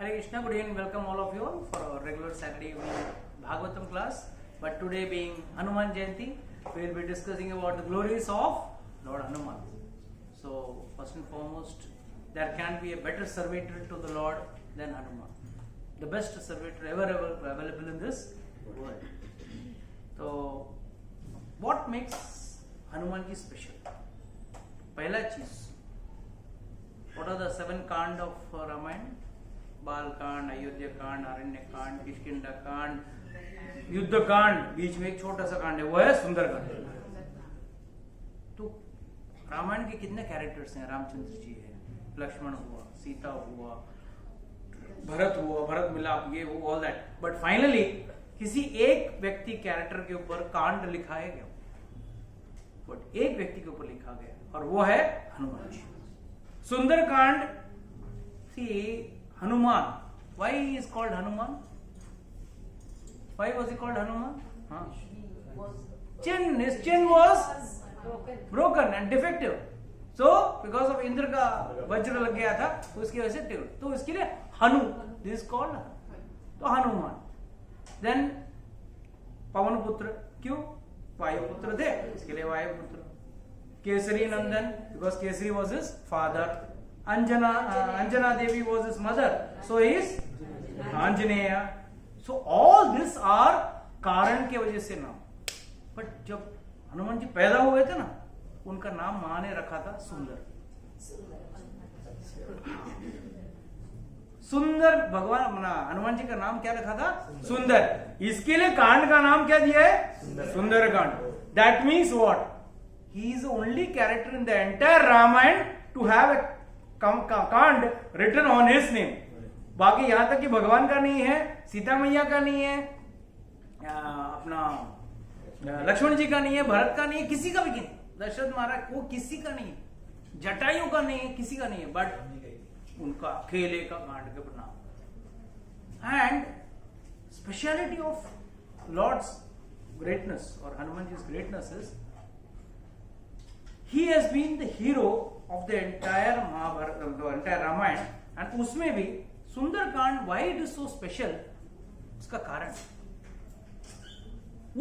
Hare Krishna, good evening, welcome all of you all for our regular Saturday evening Bhagavatam class. But today being Hanuman Jayanti, we will be discussing about the glories of Lord Hanuman. So, first and foremost, there can be a better servitor to the Lord than Hanuman. The best servitor ever available in this world. So, what makes Hanuman ji special? Pehla cheez. What are the 7 कांड of Ramayana? बाल कांड, अयोध्या कांड, अरण्य कांड, किष्किंधा कांड, युद्ध कांड, बीच में एक छोटा सा कांड है, वो है सुंदरकांड. तो रामायण के कितने कैरेक्टर्स हैं? रामचंद्र जी है, लक्ष्मण हुआ, सीता हुआ, भरत मिलाप, ये वो, ऑल दैट. बट फाइनली किसी एक व्यक्ति कैरेक्टर के ऊपर कांड लिखाया गया, बट एक व्यक्ति के ऊपर लिखा गया, और वो है Hanuman ji. Sundarkand. See, Hanuman. Why he is called Hanuman? Why was he called Hanuman? His chin was broken and defective. So, because of Indra का वज्र लग गया था, उसकी वजह से तो इसके लिए हनु, this is called. तो हनुमान. Then पवन पुत्र, क्यों? वायु पुत्र थे, इसके लिए वायु पुत्र. केसरी नंदन, because Kesari was his father. Anjana Devi was his mother, so he is Anjaneya. So all these are कारण के वजह से नाम. बट जब हनुमान जी पैदा हुए थे ना, उनका नाम माँ ने रखा था सुंदर. सुंदर भगवान हनुमान जी का नाम क्या रखा था? सुंदर. इसके लिए कांड का नाम क्या दिया है? Sundar Kand. That means what? He is only character in the entire Ramayana to have a kand written on his name. बाकी यहां तक कि भगवान का नहीं है, सीता मैया का नहीं है, अपना लक्ष्मण जी का नहीं है, भरत का नहीं है, किसी का भी नहीं. दशरथ महाराज को किसी का नहीं है, जटायु का नहीं है, किसी का नहीं है, बट उनका अकेले का कांड के नाम. And speciality of lord's greatness और Hanuman ji greatness is he has been the hero of the entire Mahabharata, the entire Ramayana, and उसमें भी Sundarkand why it is so special, उसका कारण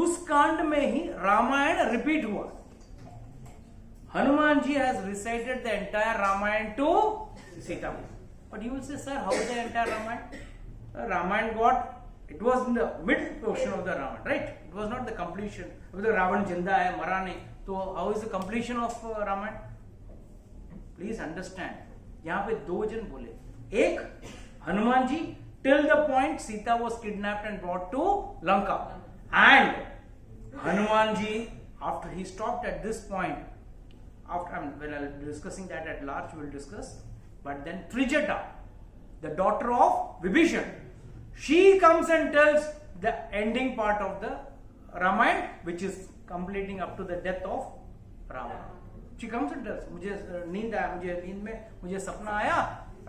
उस कांड में ही रामायण रिपीट हुआ. हनुमान जी has recited the entire Ramayana to Sita. But you will say, sir, how the entire Ramayana? Ramayana it was in the mid portion of the Ramayana, right? It was not the completion. Because Ravan जिंदा है, मरा नहीं. तो how is the completion of Ramayana? Please understand. यहाँ पे 2 जन बोले. एक Hanuman ji till the point Sita was kidnapped and brought to Lanka, and Hanuman ji after he stopped at this point, after when I'll be discussing that at large, we will discuss. But then Trijata, the daughter of Vibhishan, she comes and tells the ending part of the Ramayana, which is completing up to the death of Ravana. She comes and tells, मुझे नींद आया, मुझे सपना आया,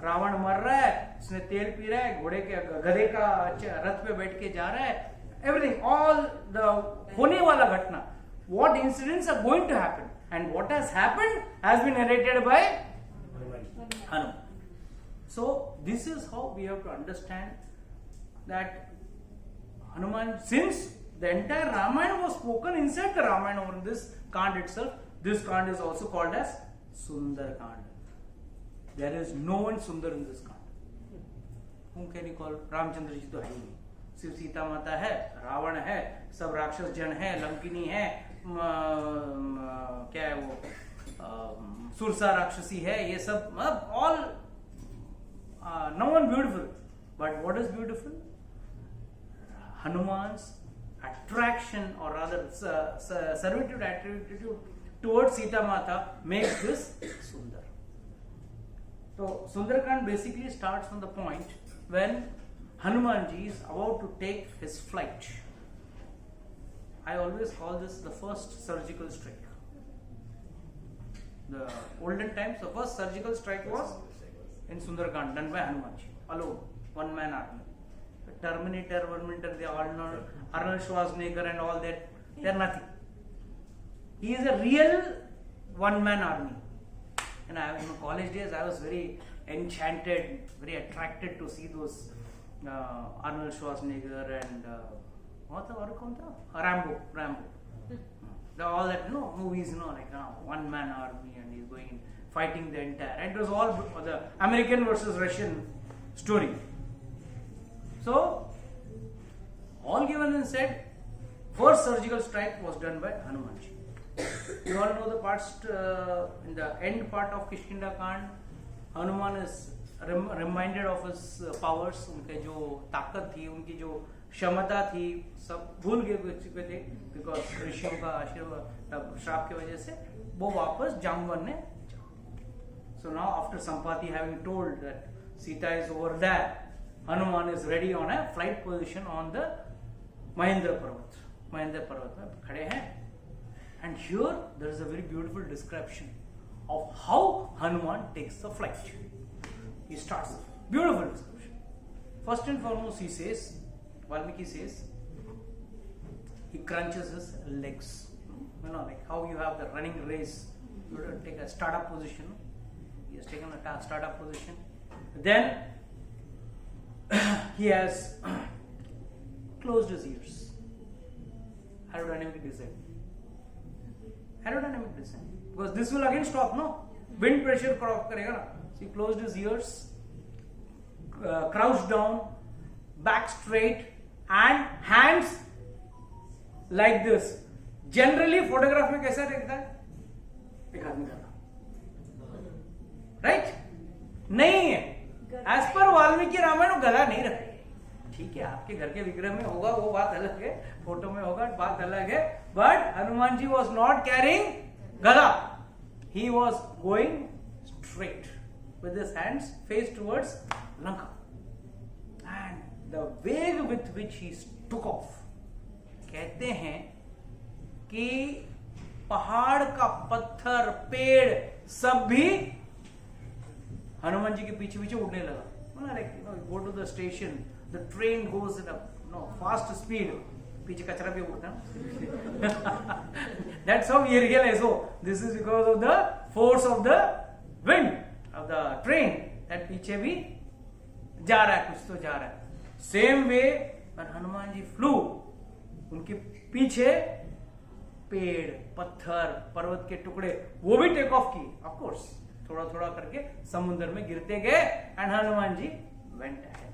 रावण मर रहा है, उसने तेल पी रहा है, घोड़े के गधे का रथ पे बैठ के जा रहा है, everything, all the होने वाला घटना, what incidents are going to happen and what has happened has been narrated by Hanuman. So this is how we have to understand that Hanuman, since the entire Ramayana was spoken inside the Ramayana over this Kand itself, this Kand is also called as Sundar Kand. There is no one Sundar in this Kand. Whom can you call? Ramchandra ji तो है ही, सिर्फ सीता माता है, रावण है, सब राक्षस जन है, लंकिनी है, क्या है वो, सुरसा राक्षसी है, ये सब, all no one beautiful. But what is beautiful? Hanuman's attraction, or rather servitude attitude towards Sita Mata makes this Sundar. So Sundarkand basically starts from the point when Hanumanji is about to take his flight. I always call this the first surgical strike. The olden times, the first surgical strike was in Sundarkand, done by Hanumanji alone, one man army. Terminator, they all know Arnold Schwarzenegger and all that, they are nothing. He is a real one-man army. And in my college days, I was very enchanted, very attracted to see those Arnold Schwarzenegger and what the Rambo. All that movies, like one man army and he's going fighting the entire. And it was all the American versus Russian story. So all given and said, first surgical strike was done by Hanumanji. You all know the parts in the end part of Kishkinda Kand. Hanuman is reminded of his powers, उनके जो ताकत थी, उनकी जो क्षमता थी, सब भूल गए थे बिकॉज ऋषियों का आशीर्वाद श्राप की वजह से वो वापस जामवन ने. So now after Sampati having told that Sita is over there, Hanuman is ready on a flight position on the Mahendra Parvat. Mahendra Parvat में खड़े हैं. And here there is a very beautiful description of how Hanuman takes the flight. He starts beautiful description. First and foremost, he says, Valmiki says, he crunches his legs. Like how you have the running race, you have to take a startup position. He has taken a startup position. Then he has closed his ears. Aerodynamic descent. Aerodynamic descent. Because this will again stop, no? Wind pressure crop karega na. So he closed his ears, crouched down, back straight, and hands like this. Generally, photograph में कैसा दिखता है? एक आदमी कर रहा, right? नहीं है. As per वाल्मीकि रामायण गदा नहीं रखा. ठीक है, आपके घर के विग्रह में होगा, वो बात अलग है. फोटो में होगा, बात अलग है. But Hanuman ji was not carrying gada. He was going straight with his hands faced towards Lanka. And the way with which he took off, कहते हैं कि पहाड़ का पत्थर, पेड़ सब भी हनुमान जी के पीछे पीछे उड़ने लगा. Like you go to the station, the train goes at a fast speed. पीछे कचरा भी उड़ता है. That's how we realize, oh, this is because of the force of the wind of the train. That पीछे भी जा रहा है, कुछ तो जा रहा है. Same way when Hanuman ji flew, उनके पीछे पेड़, पत्थर, पर्वत के टुकड़े वो भी टेक ऑफ किए. ऑफ कोर्स थोड़ा थोड़ा करके समुद्र में गिरते गए. And Hanuman ji went ahead.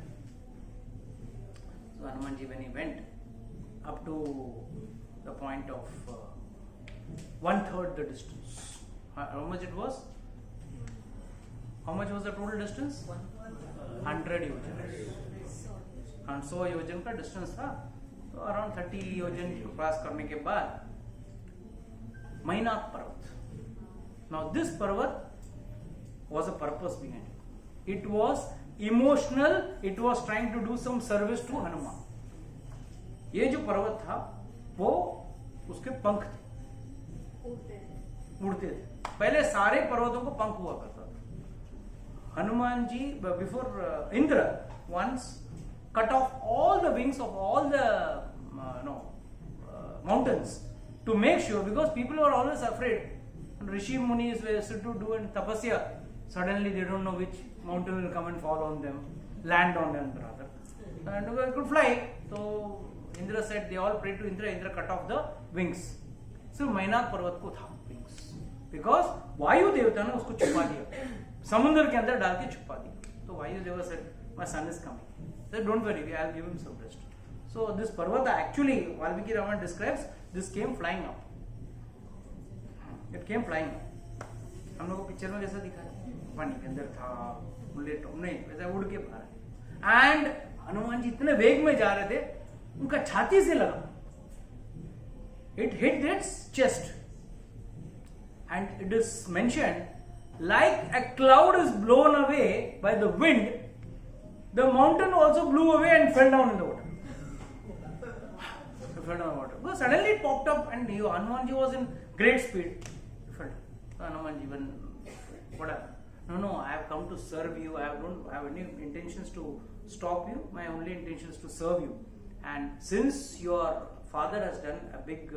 So Hanuman ji, when he went up to the point of 1/3 the distance, how much it was? How much was the total distance? 100 योजन. 100 योजन का डिस्टेंस था. तो अराउंड 30 योजन क्रॉस करने के बाद मैनाक पर्वत. Now this पर्वत was a purpose behind it. It was emotional. It was trying to do some service to Hanuman. ये जो पर्वत था वो उसके पंख थे, उड़ते थे. पहले सारे पर्वतों को पंख हुआ करता था. Hanuman ji before Indra once cut off all the wings of all the mountains to make sure, because people were always afraid. Rishi Munis were said to do in tapasya. Suddenly they don't know which mountain will come and fall on them, land on them rather. And they could fly. So Indra said, they all prayed to Indra. Indra cut off the wings. So Mainak पर्वत को था wings, because वायु देवता ने उसको छुपा दिया, समुद्र के अंदर डाल के छुपा दिया. तो वायु देवता said, my son is coming. Said, don't worry, I'll give him some rest. So this पर्वत actually, Valmiki Ramayana describes, this came flying up. It came flying up. हम लोगों को पिक्चर में जैसा दिखा है, पानी के अंदर था, नहीं वैसा उड़ के बाहर. एंड हनुमान जी इतने वेग में जा रहे थे, उनका छाती से लगा. It hit its chest. And it is mentioned, like a cloud is blown away by the wind, the mountain also blew away and fell down in the water. It fell down in the water. So suddenly it popped up, and Hanuman ji was in great speed. It fell down. So Hanuman ji, what happened? No, I have come to serve you. I don't have any intentions to stop you. My only intention is to serve you. And since your father has done a big,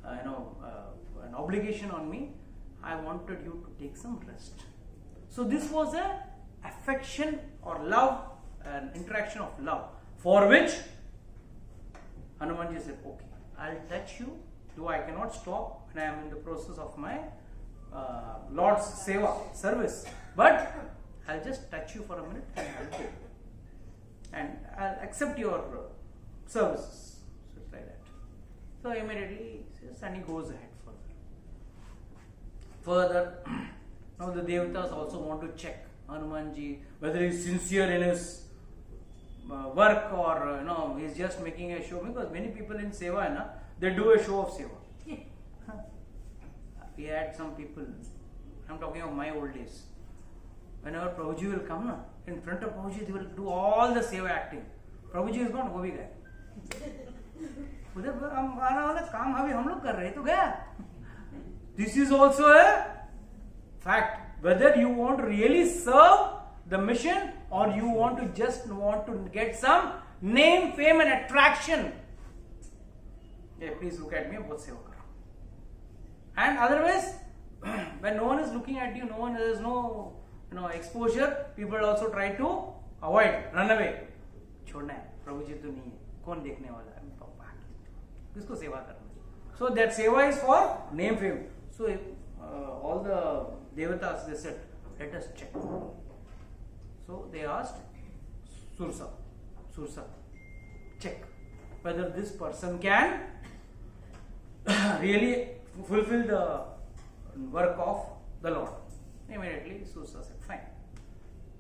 an obligation on me, I wanted you to take some rest. So this was a affection or love, an interaction of love, for which Hanumanji said, okay, I'll touch you, though I cannot stop when I am in the process of my Lord's seva, service, but I'll just touch you for a minute and I'll go. And I'll accept your services. So it's like that. So immediately he says, and he goes ahead further. Now the Devatas also want to check Hanumanji whether he is sincere in his work or he's just making a show, because many people in seva they do a show of seva. We had some people, I'm talking of my old days, whenever Prabhuji will come in front of Prabhuji they will do all the seva acting. Prabhuji is gone, वो भी गए उधर हम आना वाला काम अभी हम लोग कर रहे तो गया. This is also a fact, whether you want to really serve the mission or you want to get some name, fame and attraction. Yeah, please look at me, बहुत सेवा करो. And otherwise, when no one is looking at you, there is no exposure, people also try to avoid, run away. छोड़ना है, प्रभु जी तो नहीं है, कौन देखने वाला है, किसको सेवा करना. So that seva is for name, fame. So all the Devatas, they said, let us check. So they asked Sursa, check whether this person can really fulfill the work of the Lord. Immediately Sursa said, fine.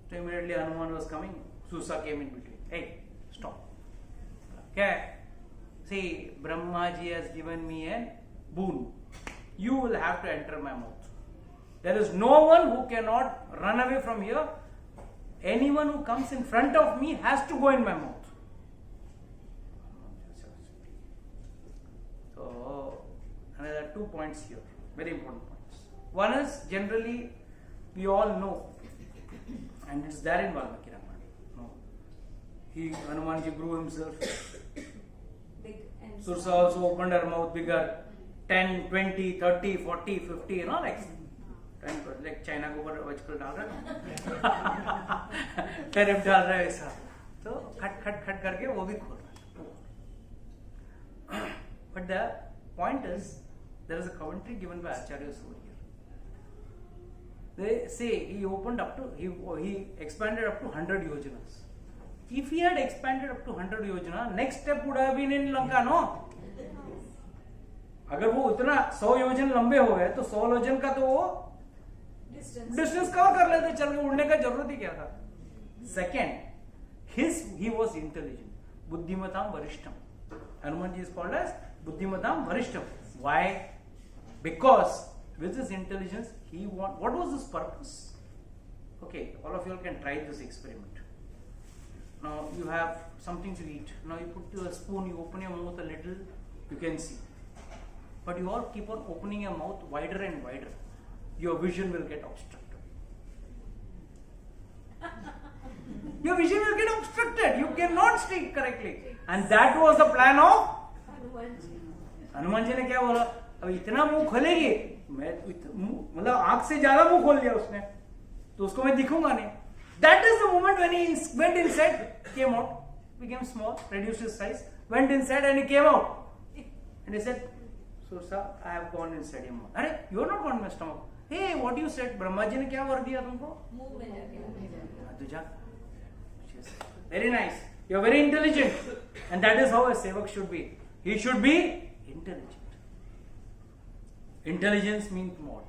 So immediately Hanuman was coming, Sursa came in between. Hey, stop. Okay. See, Brahmaji has given me a boon. You will have to enter my mouth. There is no one who cannot run away from here. Anyone who comes in front of me has to go in my mouth. So, there are 2 points here, very important points. One is, generally, we all know, and it's there in Valmiki Ramayana. Hanumanji grew himself. Sursa also opened her mouth bigger. 10, 20, 30, 40, 50, like 10, like China को ऊपर आजकल डाल रहा है, tariff डाल रहा है ऐसा, तो खट करके वो भी खोल रहा है. But the point is, there is a commentary given by Acharyas over here. They say he expanded up to 100 yojanas. If he had expanded up to 100 yojana, next step would have been in Lanka, no? अगर वो उतना 100 योजन लंबे हो गए तो 100 योजन का तो वो डिस्टेंस कवर कर लेते, चल के उड़ने का जरूरत ही क्या था. Second, he was intelligent, बुद्धिमताम वरिष्ठम. Hanumanji is called as बुद्धिमताम वरिष्ठम. Why? Because with his intelligence what was his purpose? Okay, all of you all can try this experiment. Now you have something to eat. Now you put a spoon, you open your mouth a little, you can see. But you all keep on opening your mouth wider and wider. Your vision will get obstructed. Your vision will get obstructed. You cannot see correctly. And that was the plan of Hanuman ji ने क्या बोला, अब इतना मुंह खोलेगी, मैं मतलब आंख से ज्यादा मुंह खोल लिया उसने, तो उसको मैं दिखूंगा नहीं. That is the moment when he went inside, came out, became small, reduced his size, went inside and he came out. And he said, Sursa, I have gone inside your mouth. अरे, you are not gone in my stomach. Hey, what you said? Brahma ji ने क्या वर दिया तुमको? मुंह में जाके. Very nice. You are very intelligent, and that is how a sevak should be. He should be intelligent. Intelligence means what?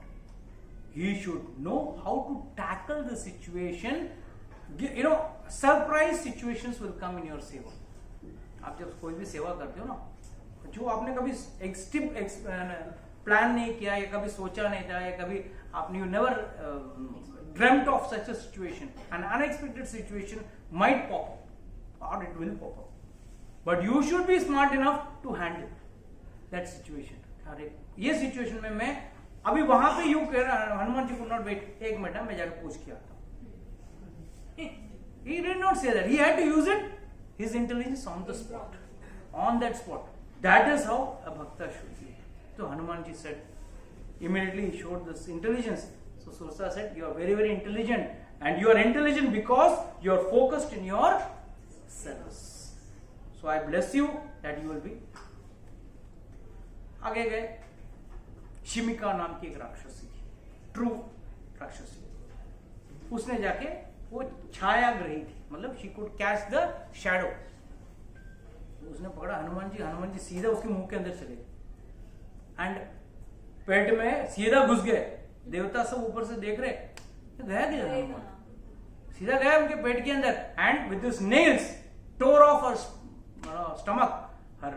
He should know how to tackle the situation. Surprise situations will come in your seva. आप जब कोई भी सेवा करते हो ना, जो आपने कभी प्लान नहीं किया या कभी सोचा नहीं था या कभी आपने you never dreamt of such a situation, an unexpected situation might pop up or it will pop up, but you should be smart enough to handle that situation. अरे ये situation में मैं अभी वहां पे यूं कह रहा, Hanuman ji could not wait, एक मिनट मैं जाकर पूछ के आता हूं. He did not say that. He had to use it, his intelligence on the spot, on that spot. That is how a bhakta should be. So Hanumanji said, immediately he showed this intelligence. So Sursa said, you are very, very intelligent And you are intelligent because you are focused in your service. So I bless you that you will be. आगे गए, शिमिका नाम की एक राक्षसी थी, true राक्षसी. उसने जाके, वो छायाग्रही थी, मतलब she could catch the shadow. उसने पकड़ा हनुमान जी सीधा उसके मुंह के अंदर चले एंड पेट में सीधा घुस गए. देवता सब ऊपर से देख रहे, गया हनुमान, सीधा गया उनके पेट के अंदर. And with this nails tore off her stomach, her,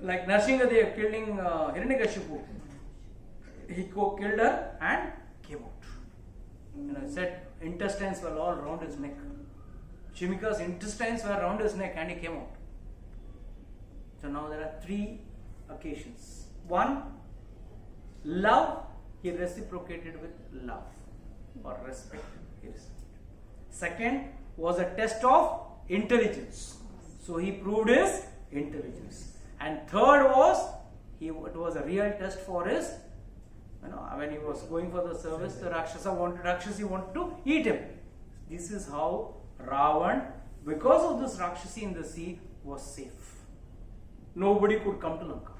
like Nrsimhadev killing Hiranyakashipu. He killed her and came out. Said intestines were all around his neck. Shimika's intestines were around his neck and he came out. So now there are 3 occasions. 1, love, he reciprocated with love or respect. Second was a test of intelligence. So he proved his intelligence. And third was, it was a real test for his, when he was going for the service, the Rakshasi wanted to eat him. This is how Ravan, because of this Rakshasi in the sea, was safe. Nobody could come to Lanka.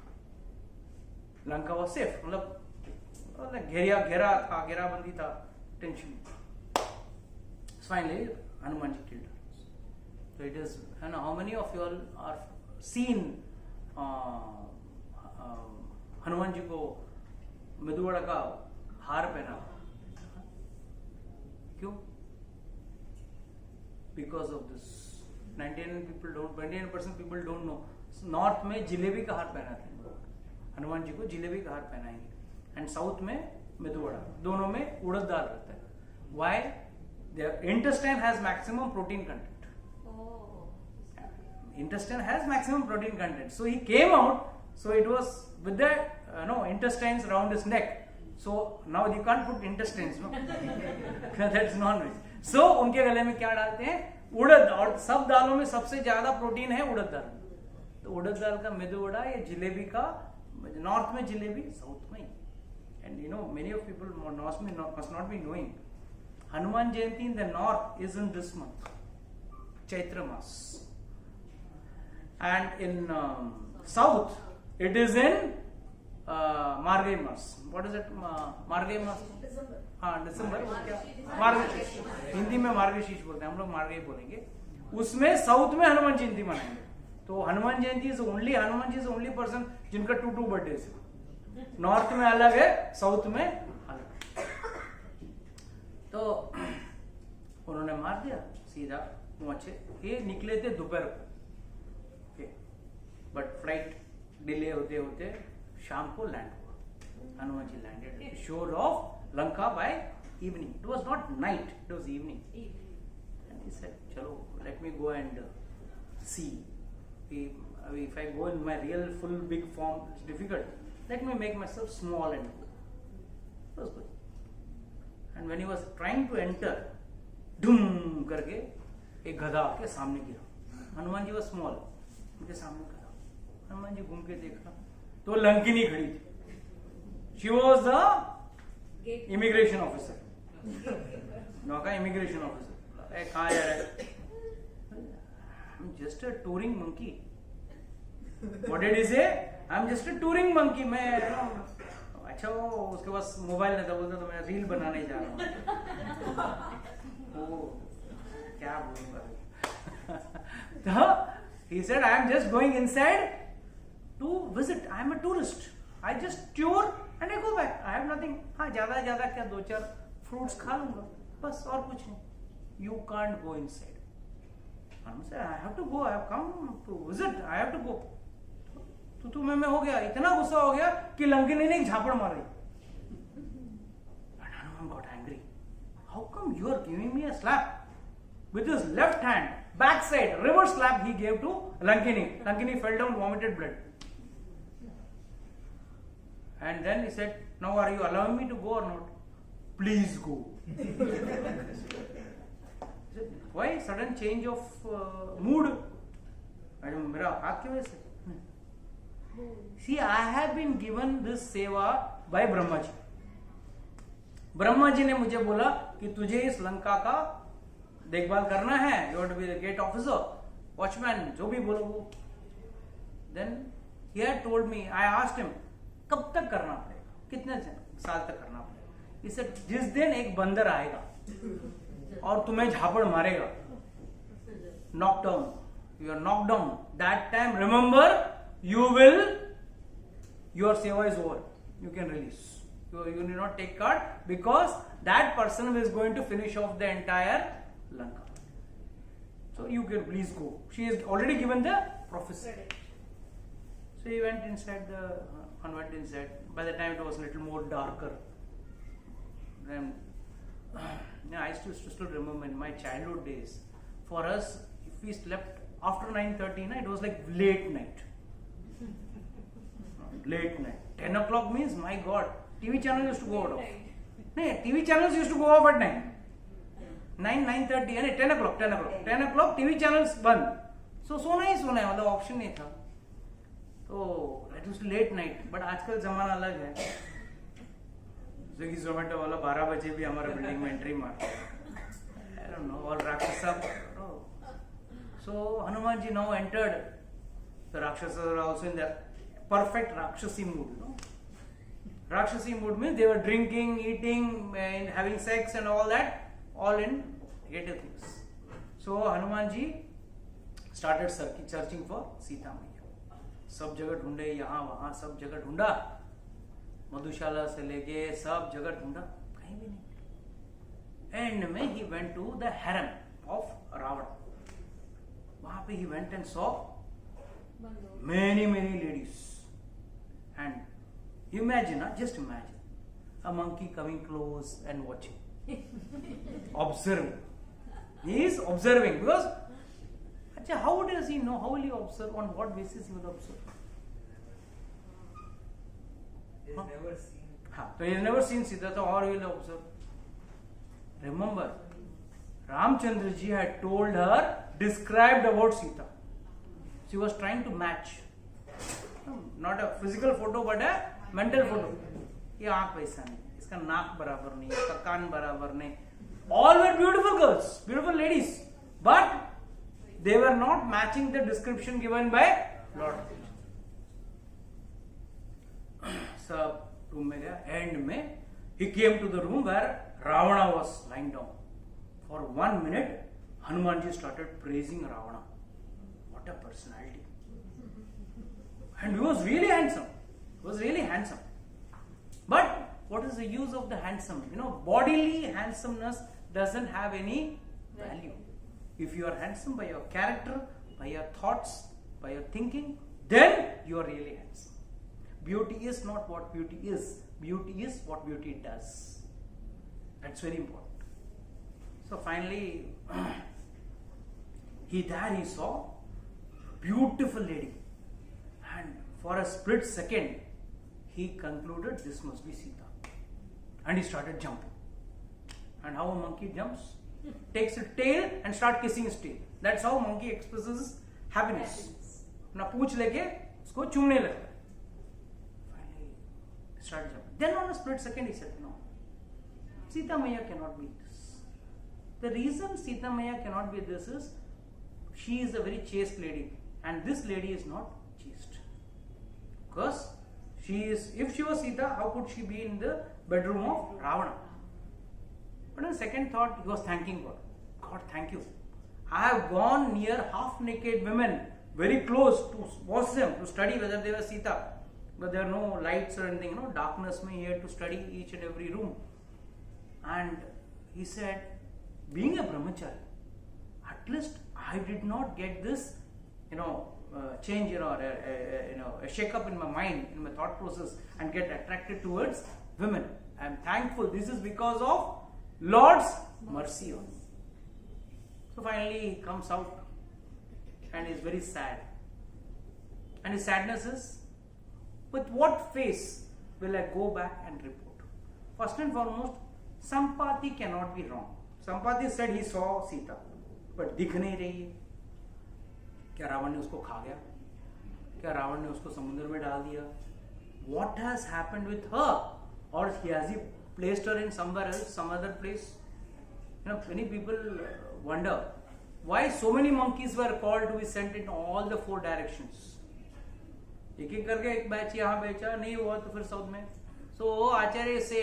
Lanka was safe. मतलब घेराबंदी था, tension. So finally, Hanuman ji killed her. So it is, how many of you all are seen Hanuman ji को मेदुवड़ा का हार पहना? क्यों? Because of this. 99% people don't know. North में जिलेबी का हार पहनाते हैं, हनुमान जी को जिलेबी का हार पहनाएंगे. एंड साउथ में मेदुवड़ा, दोनों में उड़द दाल रहता है. Why? Their intestine has maximum protein content. Intestine has maximum protein content. So he came out. So it was with the intestines around his neck. So now you can't put intestines, no. That's non-veg. So उनके गले में क्या डालते हैं? उड़द. और सब दालों में सबसे ज्यादा प्रोटीन है उड़द दाल. तो उड़द दाल का मेदुवड़ा या जिलेबी का, नॉर्थ में जिलेबी, साउथ में. And many of people must not be knowing. Hanuman Jayanti in the north is in this month, Chaitra Mas. And in south, it is in Margai Mas. What is it? Margai Mas? December. हाँ, December. मार्गशीर्ष. हिंदी में मार्गशीर्ष बोलते हैं, हम लोग मार्गई बोलेंगे. उसमें south में हनुमान जयंती मनाएंगे. तो Hanuman Jayanti is only, Hanuman ji is only person जिनका 2 बर्थडे है. नॉर्थ में अलग है, साउथ में अलग. तो उन्होंने मार दिया सीधा पहुंचे. ये निकले थे दोपहर को, बट फ्लाइट डिले होते होते शाम को लैंड हुआ. Hanuman ji landed shore of Lanka by evening. It was not night, it was evening. And he said, चलो let me go and see. If I go in my real full big form, it's difficult. Let me make myself small and go. It was good. And when he was trying to enter, धूम करके एक गधा के सामने गिरा. Hanuman ji was small, उनके सामने गधा. हनुमान जी घूम के देखा तो लंकिनी खड़ी थी. She was the immigration officer. नौका immigration officer. कहाँ जा रहा है? I'm just a touring monkey. What did he say? I'm just a touring monkey. मैं अच्छा, उसके पास मोबाइल नहीं था, बोलता तो मैं रील बनाने जा रहा हूँ. क्या बोलूँगा? तो he said, I am just going inside to visit. I am a tourist. I just tour and I go back. I have nothing. हाँ, ज्यादा क्या 2-4 fruits खा लूँगा, बस, और कुछ नहीं. You can't go inside. I said, I have to go. I have come to visit. I have to go. तो तू मैं हो गया, इतना गुस्सा हो गया कि लंकिनी ने एक झापड़ मारी. And Hanuman got angry. How come you are giving me a slap? With his left hand, backside, reverse slap he gave to Lankini. Lankini fell down, vomited blood. And then he said, now are you allowing me to go or not? Please go. Why sudden change of mood? मेरा हाथ क्यों ऐसे? See, I have been given this seva by Brahmaji. Brahma ji ने मुझे बोला कि तुझे इस लंका का देखभाल करना है, you have to be the gate officer, watchman, जो भी बोलो वो. Then he had told me, I asked him कब तक करना पड़ेगा, कितने साल तक करना पड़ेगा. इसे जिस दिन एक बंदर आएगा और तुम्हें झापड़ मारेगा, knock down, you are knocked down, that time remember your seva is over, you can release, you need not take card, because that person is going to finish off the entire Lanka, so you can please go. She has already given the prophecy. So he went inside by the time it was a little more darker. Then I used to still remember in my childhood days, for us, if we slept after 9:30, it was like late night. 10 o'clock means, my God, TV channel used to go out of. TV channels used to go off at 9. 9:30 and 10 o'clock TV channels बंद. So सोना ही सोना है, मतलब option नहीं था. तो that was late night. But आजकल जमाना अलग है. स्विगी जोमेटो वाला 12 बजे भी हमारे बिल्डिंग में एंट्री मारता है. I don't know, all Rakshasa. So Hanuman ji now entered. The Rakshasas were also in the perfect Rakshasi mood. Rakshasi mood means they were drinking, eating, and having sex and all that, all in negative things. So Hanuman ji started searching for Sita Maiya. सब जगह ढूंढे, यहाँ वहाँ सब जगह ढूंढा, मधुशाला से लेके सब जगह ढूंढा, कहीं भी नहीं. एंड में he went to the harem of Ravana. वहां पे he went and saw many ladies, and just imagine a monkey coming close and watching, observing. He is observing, because how does he know, how will he observe, on what basis he will observe? He has never seen. So he has never seen Sita, so how will he observe? Remember, Ramchandra ji had told her, described about Sita. She was trying to match, not a physical photo but a mental photo. ये आँख वैसा नहीं, इसका नाक बराबर नहीं, इसका कान बराबर नहीं. All were beautiful girls, beautiful ladies, but they were not matching the description given by Lord. सब रूम में गया. एंड में he came to the room where Ravana was lying down. For 1 minute, Hanuman ji started praising Ravana. What a personality! And he was really handsome. But what is the use of the handsome? Bodily handsomeness doesn't have any value. If you are handsome by your character, by your thoughts, by your thinking, then you are really handsome. Beauty is not what beauty is. Beauty is what beauty does. That's very important. So finally, he saw a beautiful lady. And for a split second, he concluded this must be Sita. And he started jumping. And how a monkey jumps? Takes its tail and starts kissing its tail. That's how monkey expresses happiness. अपना पूंछ लेके उसको चूमने लगता है. Finally, he started jumping. Then on a split second, he said, no, Sita Maiya cannot be this. The reason Sita Maiya cannot be this is, she is a very chaste lady. And this lady is not chaste. Because if she was Sita, how could she be in the bedroom of Ravana? But in second thought, he was thanking God. God, thank you. I have gone near half-naked women, very close to watch them, to study whether they were Sita. But there are no lights or anything, darkness me here to study each and every room. And he said, being a brahmachari, at least I did not get this, change, a shake-up in my mind, in my thought process, and get attracted towards women. I am thankful. This is because of Lord's mercy on me. So finally he comes out and is very sad. And his sadness is, with what face will I go back and report? First and foremost, Sampati cannot be wrong. Sampati said he saw Sita, but दिख नहीं रही है. क्या रावण ने उसको खा गया? क्या रावण ने उसको समुद्र में डाल दिया? What has happened with her? Or has he placed her in somewhere else, some other place. You know, many people wonder why so many monkeys were called to be sent in all the 4 directions. एक एक करके एक batch यहाँ बेचा नहीं हुआ तो फिर साउथ में. सो आचार्य से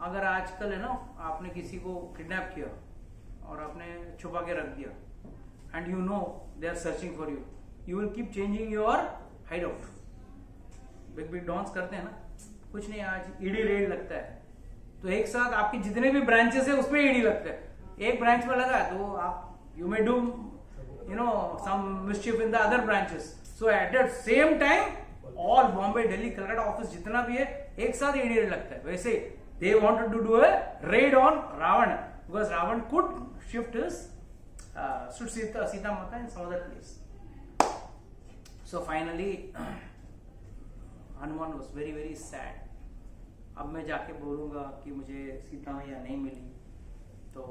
अगर आजकल है ना आपने किसी को किडनैप किया और आपने छुपा के रख दिया and you know they are searching for you, you will keep changing your hideout. Big big dons करते हैं ना, कुछ नहीं आज ईडी रेड लगता है तो एक साथ आपके जितने भी ब्रांचेस है उसमें ईडी लगता है. एक ब्रांच में लगा तो आप you may do you know some mischief in the other branches. So at the same time all Bombay Delhi Calcutta office जितना भी है एक साथ ईडी रेड लगता है. वैसे they wanted to do a raid on Ravana because Ravana could shift his Sita Mata in some other place. So finally Hanuman was very very sad. अब मैं जाके बोलूंगा कि मुझे सीता मैया नहीं मिली तो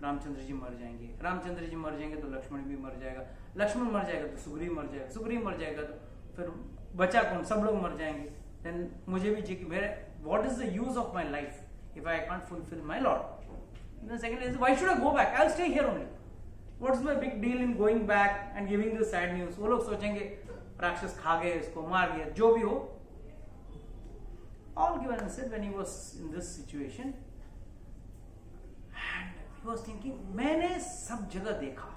रामचंद्र जी मर जाएंगे, रामचंद्र जी मर जाएंगे तो लक्ष्मण भी मर जाएगा, लक्ष्मण मर जाएगा तो सुग्रीव मर जाएगा, सुग्रीव मर जाएगा तो फिर बचा कौन, सब लोग मर जाएंगे. Then मुझे भी जी कि मेरे what is the use of my life if I can't fulfill my Lord? And the second is why should I go back? I'll stay here only. What's my big deal in going back and giving the sad news? वो लोग सोचेंगे राक्षस खा गए, इसको मार दिया, जो भी हो. All given and said when he was in this situation and he was thinking मैंने सब जगह देखा,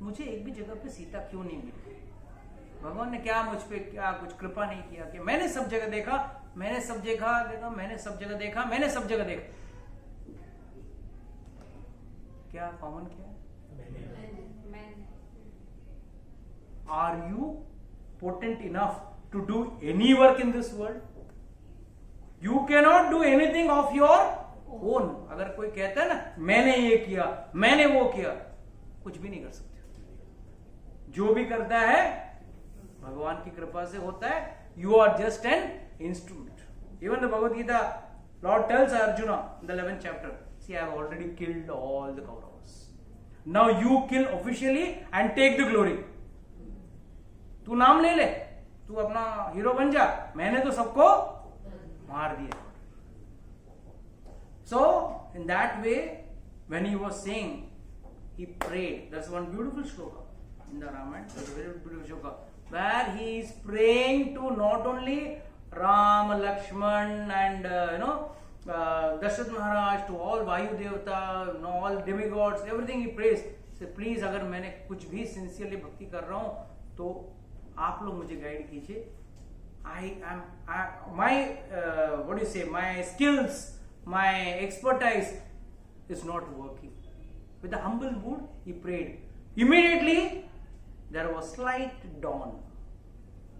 मुझे एक भी जगह पे सीता क्यों नहीं मिली? भगवान ने क्या मुझ पे क्या कुछ कृपा नहीं किया कि मैंने सब जगह देखा, मैंने सब जगह देखा, मैंने सब जगह देखा, मैंने सब जगह देखा. क्या कॉमन क्या है? Are you potent enough to do any work in this world? You cannot do anything of your own. अगर कोई कहता है ना मैंने ये किया, मैंने वो किया, कुछ भी नहीं कर सकते. जो भी करता है भगवान की कृपा से होता है. You are just an instrument. Even the Bhagavad Gita, Lord tells Arjuna in the 11th chapter, see, I have already killed all the Kauravas. Now you kill officially and take the glory. तू नाम ले ले, तू अपना hero बन जा, मैंने तो सबको मार दिया. So in that way, when he was saying, he prayed. That's one beautiful shloka in the Ramayana. That's a very beautiful shloka where he is praying to not only Ram, Lakshman and Dashrath Maharaj, to all Vayu Devata, all demigods, everything he prays. Say, please अगर मैंने कुछ भी sincerely भक्ति कर रहा हूँ तो आप लोग मुझे गाइड कीजिए. What do you say, my skills, my expertise is not working. With a humble mood he prayed. Immediately there was slight dawn.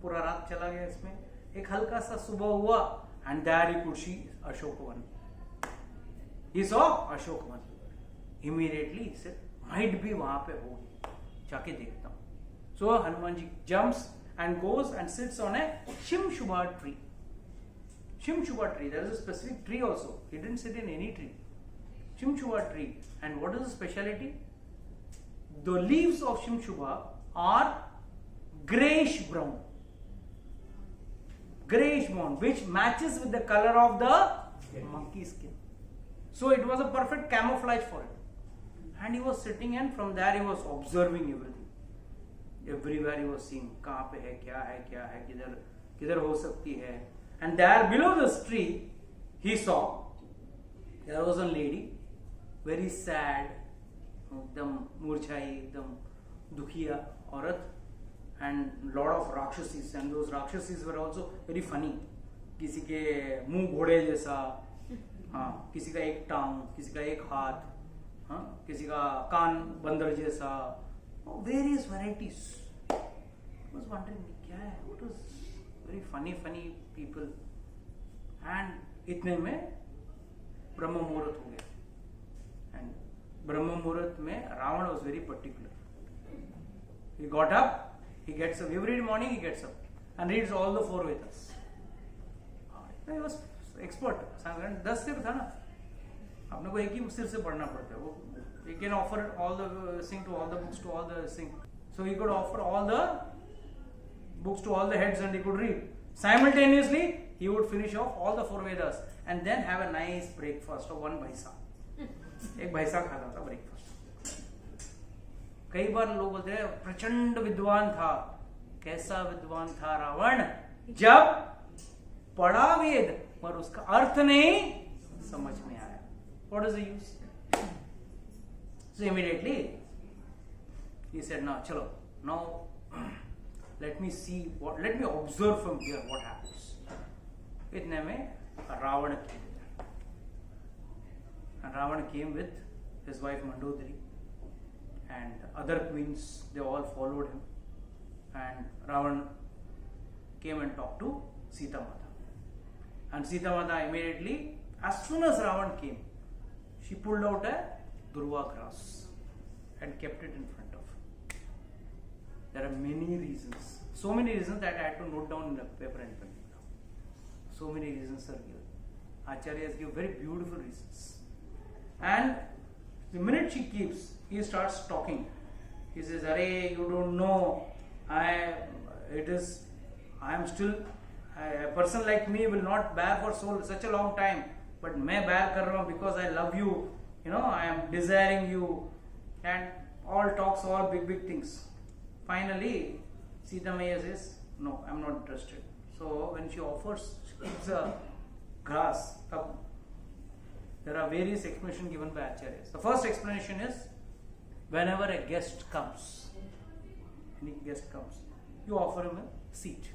पूरा रात चला गया इसमें, एक हल्का सा सुबह हुआ and there he could see Ashokavan. He saw Ashokavan. Immediately he said, might be वहां पे हो, जाके देखता हूं. So Hanuman ji jumps and goes and sits on a Shimshubha tree. Shimshubha tree, there is a specific tree also. He didn't sit in any tree. Shimshubha tree. And what is the speciality? The leaves of Shimshubha are greyish brown. Greyish brown, which matches with the color of the monkey skin. So it was a perfect camouflage for it. And he was sitting, and from there he was observing everything. Everywhere he was seeing, कहाँ पे है, क्या है, किधर हो सकती है. And there below this tree, he saw there was a lady, very sad, एकदम मूर्छाई, एकदम दुखिया औरत, and lot of राक्षसीस, and those राक्षसीस were also very funny. किसी के मुंह घोड़े जैसा, हाँ, किसी का एक टांग, किसी का एक हाथ, हाँ, किसी का कान बंदर जैसा, various varieties. I was wondering क्या है, what was very funny people. And इतने में ब्रह्म मुहूर्त हो गया. And ब्रह्म मुहूर्त में Ravan was very particular. He got up. He gets up every morning. He gets up and reads all the 4 Vedas. He was expert. 10 सिर था ना, अपने को एक ही सिर से पढ़ना पड़ता है. वो he can offer all the thing to all the books to all the thing. So he could offer all the books to all the heads and he could read. Simultaneously, he would finish off all the 4 Vedas and then have a nice breakfast of 1 bhaisa. एक भैंसा खाता था breakfast. कई बार लोग बोलते हैं प्रचंड विद्वान था. कैसा विद्वान था रावण, जब पढ़ा वेद पर उसका अर्थ नहीं समझ में आया. What is the use? So immediately he said, "Now, chalo, now let me observe from here what happens." इतने में Ravan came. And Ravan came with his wife Mandodari and other queens. They all followed him. And Ravan came and talked to Sita Mata. And Sita Mata immediately, as soon as Ravan came, she pulled out a durva grass and kept it in front of him. There are many reasons. So many reasons that I had to note down in the paper and pen. So many reasons are given. Acharyas give very beautiful reasons. And the minute she keeps, he starts talking. He says, "Arey, you don't know. I am still a person like me will not bear for such a long time. But मैं bear कर रहा हूँ because I love you. You know, I am desiring you." And all talks, all big things. Finally, Sita Maya says, "No, I am not interested." So when she gives a grass. There are various explanations given by Acharyas. The first explanation is, whenever a guest comes, you offer him a seat.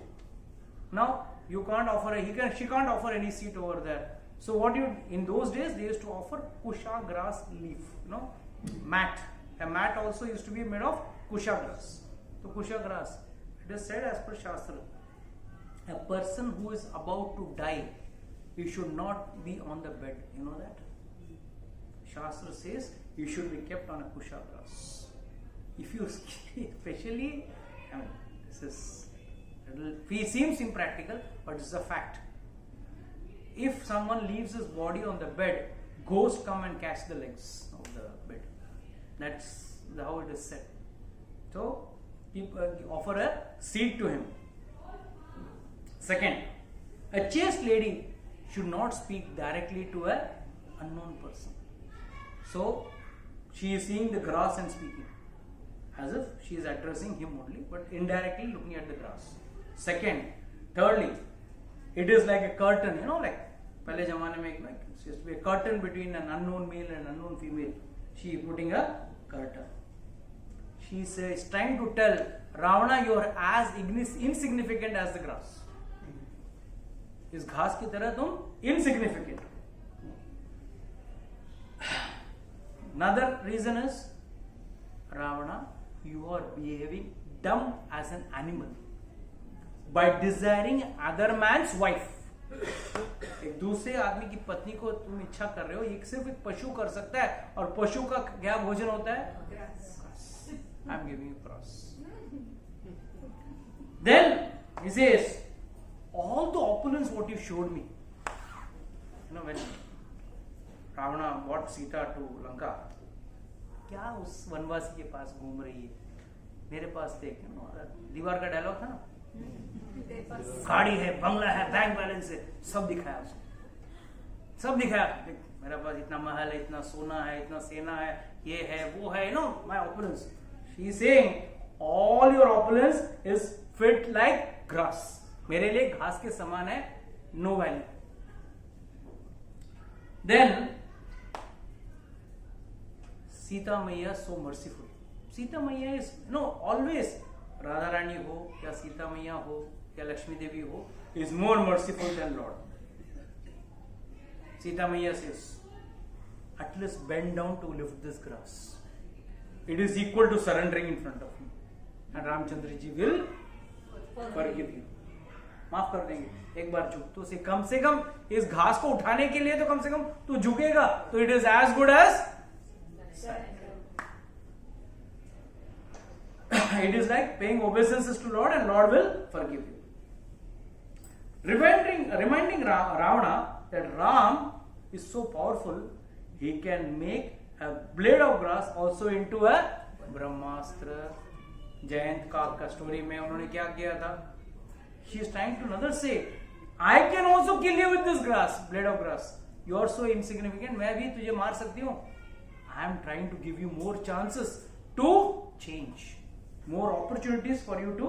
Now you can't offer she can't offer any seat over there. So in those days they used to offer kusha grass leaf, mat. A mat also used to be made of kusha grass. So kusha grass, it is said as per Shastra, a person who is about to die, he should not be on the bed. You know that? Shastra says you should be kept on a kusha grass. If you especially, it seems impractical, but it's a fact. If someone leaves his body on the bed, ghosts come and catch the legs of the bed. That's how it is said. So people offer a seat to him. Second, a chaste lady should not speak directly to an unknown person. So she is seeing the grass and speaking as if she is addressing him only, but indirectly looking at the grass. Thirdly, it is like a curtain, like पहले जमाने में it used to be a curtain between an unknown male and an unknown female. She is putting a curtain. She is trying to tell Ravana, you are as insignificant as the grass. इस घास की तरह तुम insignificant. Another reason is, Ravana, you are behaving dumb as an animal by desiring other man's wife. एक दूसरे आदमी की पत्नी को तुम इच्छा कर रहे हो. ये सिर्फ एक पशु कर सकता है, और पशु का क्या भोजन होता है? Grass. I am giving you grass. Then he says, all the opulence what you showed me, when Ravana brought Sita to Lanka, क्या उस वनवासी के पास घूम रही है? मेरे पास देख, दीवार का डायलॉग था ना, गाड़ी है, बंगला है, बैंक बैलेंस है, सब दिखाया उसको. सब दिखाया. मेरे पास इतना महल है, इतना सोना है, इतना सेना है, ये है, वो है, my opulence. She is saying, all your opulence is fit like grass. मेरे लिए घास के समान है, no value. Then Sita Maiya so merciful. Sita Maiya is always, Radha Rani ho या Sita Maiya हो या Lakshmi Devi हो, is more merciful than Lord. Sita Maiya says, at least bend down to lift this grass. It is equal to surrendering in front of me, and Ramchandra ji will forgive you. माफ कर देंगे. एक बार झुक तो से कम इस घास को उठाने के लिए तो कम से कम तू झुकेगा, तो it is as good as it is like paying obeisances to Lord, and Lord will forgive you. Reminding Ravana that Ram is so powerful, he can make a blade of grass also into a Brahmastra. Jayant काल का story में उन्होंने क्या किया था? She is trying to another say, I can also kill you with this grass, blade of grass. You are so insignificant. मैं भी तुझे मार सकती हूँ. I am trying to give you more chances to change, more opportunities for you to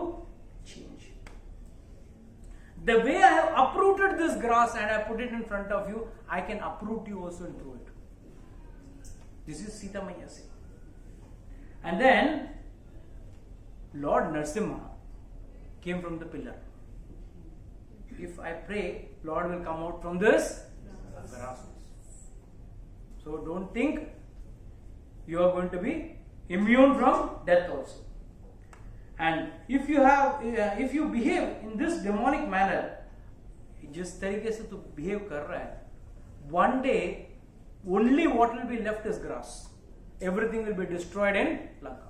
change. The way I have uprooted this grass and I put it in front of you, I can uproot you also and throw it. This is Sita Maiya saying. And then Lord Narasimha came from the pillar. If I pray, Lord will come out from this grass. So don't think you are going to be immune from death also. And if you behave in this demonic manner, जिस तरीके से तू behave कर रहा है, one day only what will be left is grass. Everything will be destroyed in Lanka.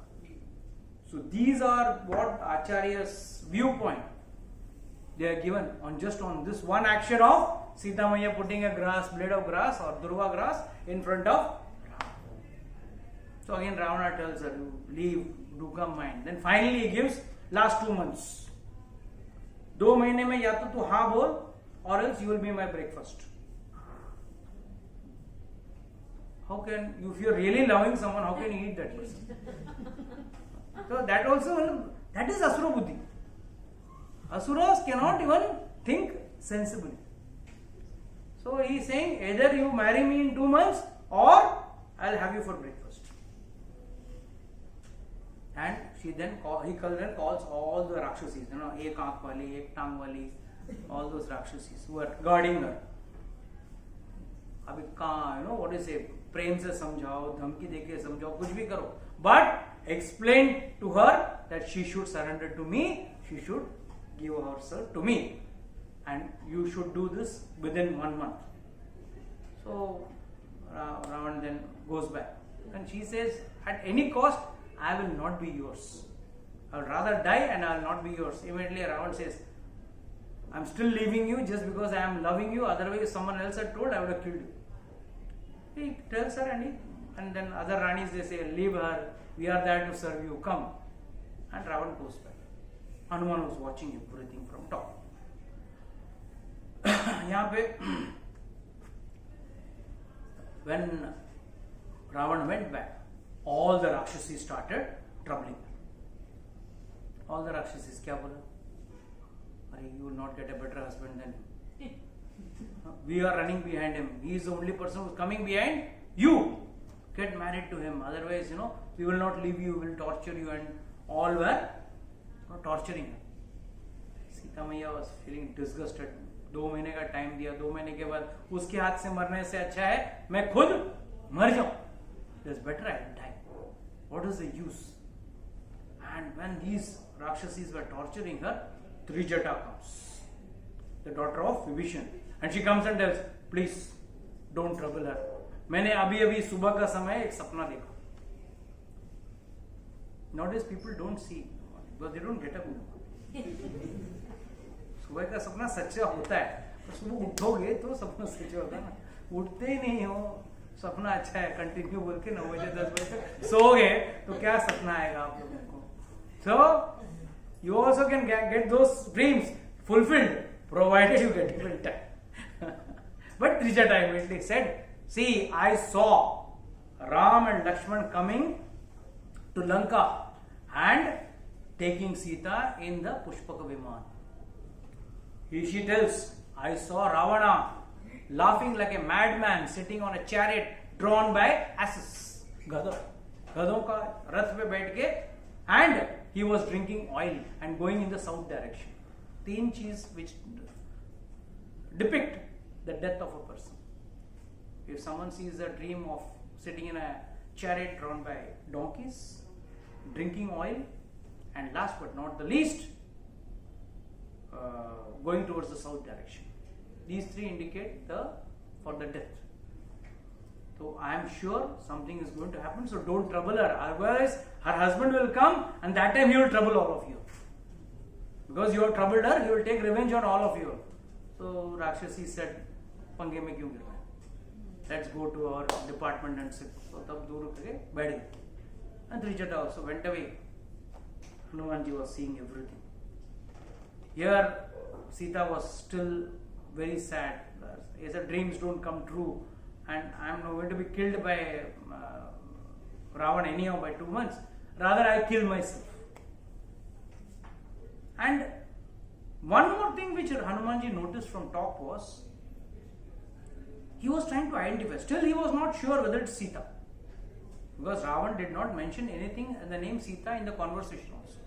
So these are what Acharya's viewpoint. They are given on this one action of Sita Maiya putting a blade of grass or Durva grass in front of Ravana. So again Ravana tells her, leave, do come mine. Then finally he gives last 2 months. 2 महीने में या तो तू हाँ बोल or else you will be my breakfast. How can you, if you are really loving someone, how can you eat that person? So that also, that is Asura Buddhi. Asuras cannot even think sensibly. So he is saying, either you marry me in 2 months or I'll have you for breakfast. And he then calls all the Rakshasis, ek aankh wali, ek tang wali, all those Rakshasis who are guarding her. Abhi kahan, what do you say? प्रेम से समझाओ, धमकी देके समझाओ, कुछ भी करो, but explain to her that she should surrender to me, she should give herself to me, and you should do this within 1 month. So Ravan then goes back and she says, at any cost I will not be yours. I will rather die and I will not be yours. Immediately Ravan says, I am still leaving you just because I am loving you, otherwise if someone else had told, I would have killed you. He tells her and then other Ranis, they say, leave her, we are there to serve you, come. And Ravan goes back. Hanuman was watching everything from top. यहाँ पे when Ravan went back, all the Rakshasis started troubling. All the Rakshasis, क्या बोला? अरे, you will not get a better husband than him. We are running behind him. He is the only person who is coming behind you. Get married to him. Otherwise, we will not leave you. We will torture you. And all were torturing her. Sita Maiya was feeling disgusted. 2 महीने का time दिया, 2 महीने के बाद उसके हाथ से मरने से अच्छा है मैं खुद मर जाऊं. It's better I die. What is the use? And when these Rakshasis were torturing her, Trijata comes, the daughter of Vibhishan, and she comes and tells, please don't trouble her. मैंने अभी सुबह का समय एक सपना देखा. Nowadays people don't see because they don't get up in the morning. सुबह का सपना सच्चा होता है, पर सुबह उठोगे तो सपना सच्चा होता है ना. उठते ही नहीं हो, सपना अच्छा है कंटिन्यू बोल के 9 बजे 10 बजे तक सोओगे तो क्या सपना आएगा आप लोगों को. So you also can get those dreams fulfilled provided you get it in time. But Trijata immediately said, see, I saw Ram and Lakshman coming to Lanka and taking Sita in the Pushpaka Viman. She tells, I saw Ravana laughing like a madman sitting on a chariot drawn by asses. Gadon ka rath pe baith ke, and he was drinking oil and going in the south direction. 3 cheese which depict the death of a person. If someone sees a dream of sitting in a chariot drawn by donkeys, drinking oil, and last but not the least, going towards the south direction. These 3 indicate for the death. So I am sure something is going to happen, so don't trouble her. Otherwise, her husband will come and that time he will trouble all of you. Because you have troubled her, he will take revenge on all of you. So Rakshasi said, पंगे में क्यों गिर रहा है? Let's go to our department and sit. So तब दूर करके बैठ गए. And Trijata also went away. Hanumanji was seeing everything. Here Sita was still very sad. He said, dreams don't come true, and I am not going to be killed by Ravan anyhow by 2 months. Rather, I kill myself. And one more thing which Hanumanji noticed from top was, he was trying to identify. Still, he was not sure whether it's Sita, because Ravan did not mention anything the name Sita in the conversation also.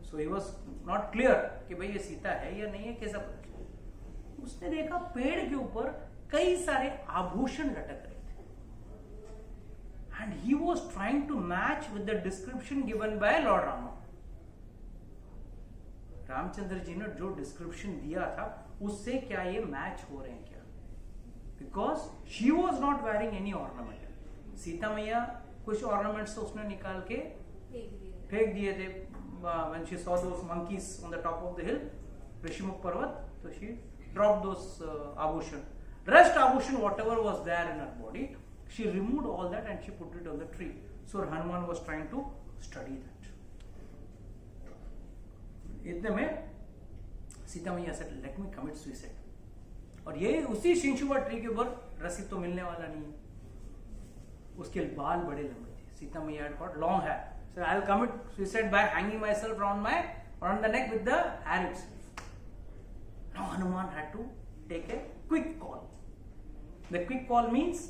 So he was not clear कि भाई ये सीता है या नहीं है, कैसा पता चला. उसने देखा पेड़ के ऊपर कई सारे आभूषण लटक रहे थे, and he was trying to match with the description given by Lord Rama. Ramchandra ji ने जो डिस्क्रिप्शन दिया था उससे क्या ये मैच हो रहे हैं क्या? Because she was not wearing any ornament. Sita मैया कुछ ऑर्नामेंट्स तो उसने निकाल के फेंक दिए थे. When she saw those monkeys on the top of the hill, Rishimukh Parvat, so she dropped those abhushan. Rest abhushan, whatever was there in her body, she removed all that and she put it on the tree. So Hanuman was trying to study that. इतने में सीता मैया said, "Let me commit suicide." और ये उसी शिंशुवा tree के ऊपर रस्सी तो मिलने वाला नहीं है. उसके बाल बड़े लंबे थे. सीता मैया had got long hair. So I will commit suicide by hanging myself around the neck with the hair itself. Now Hanuman had to take a quick call. The quick call means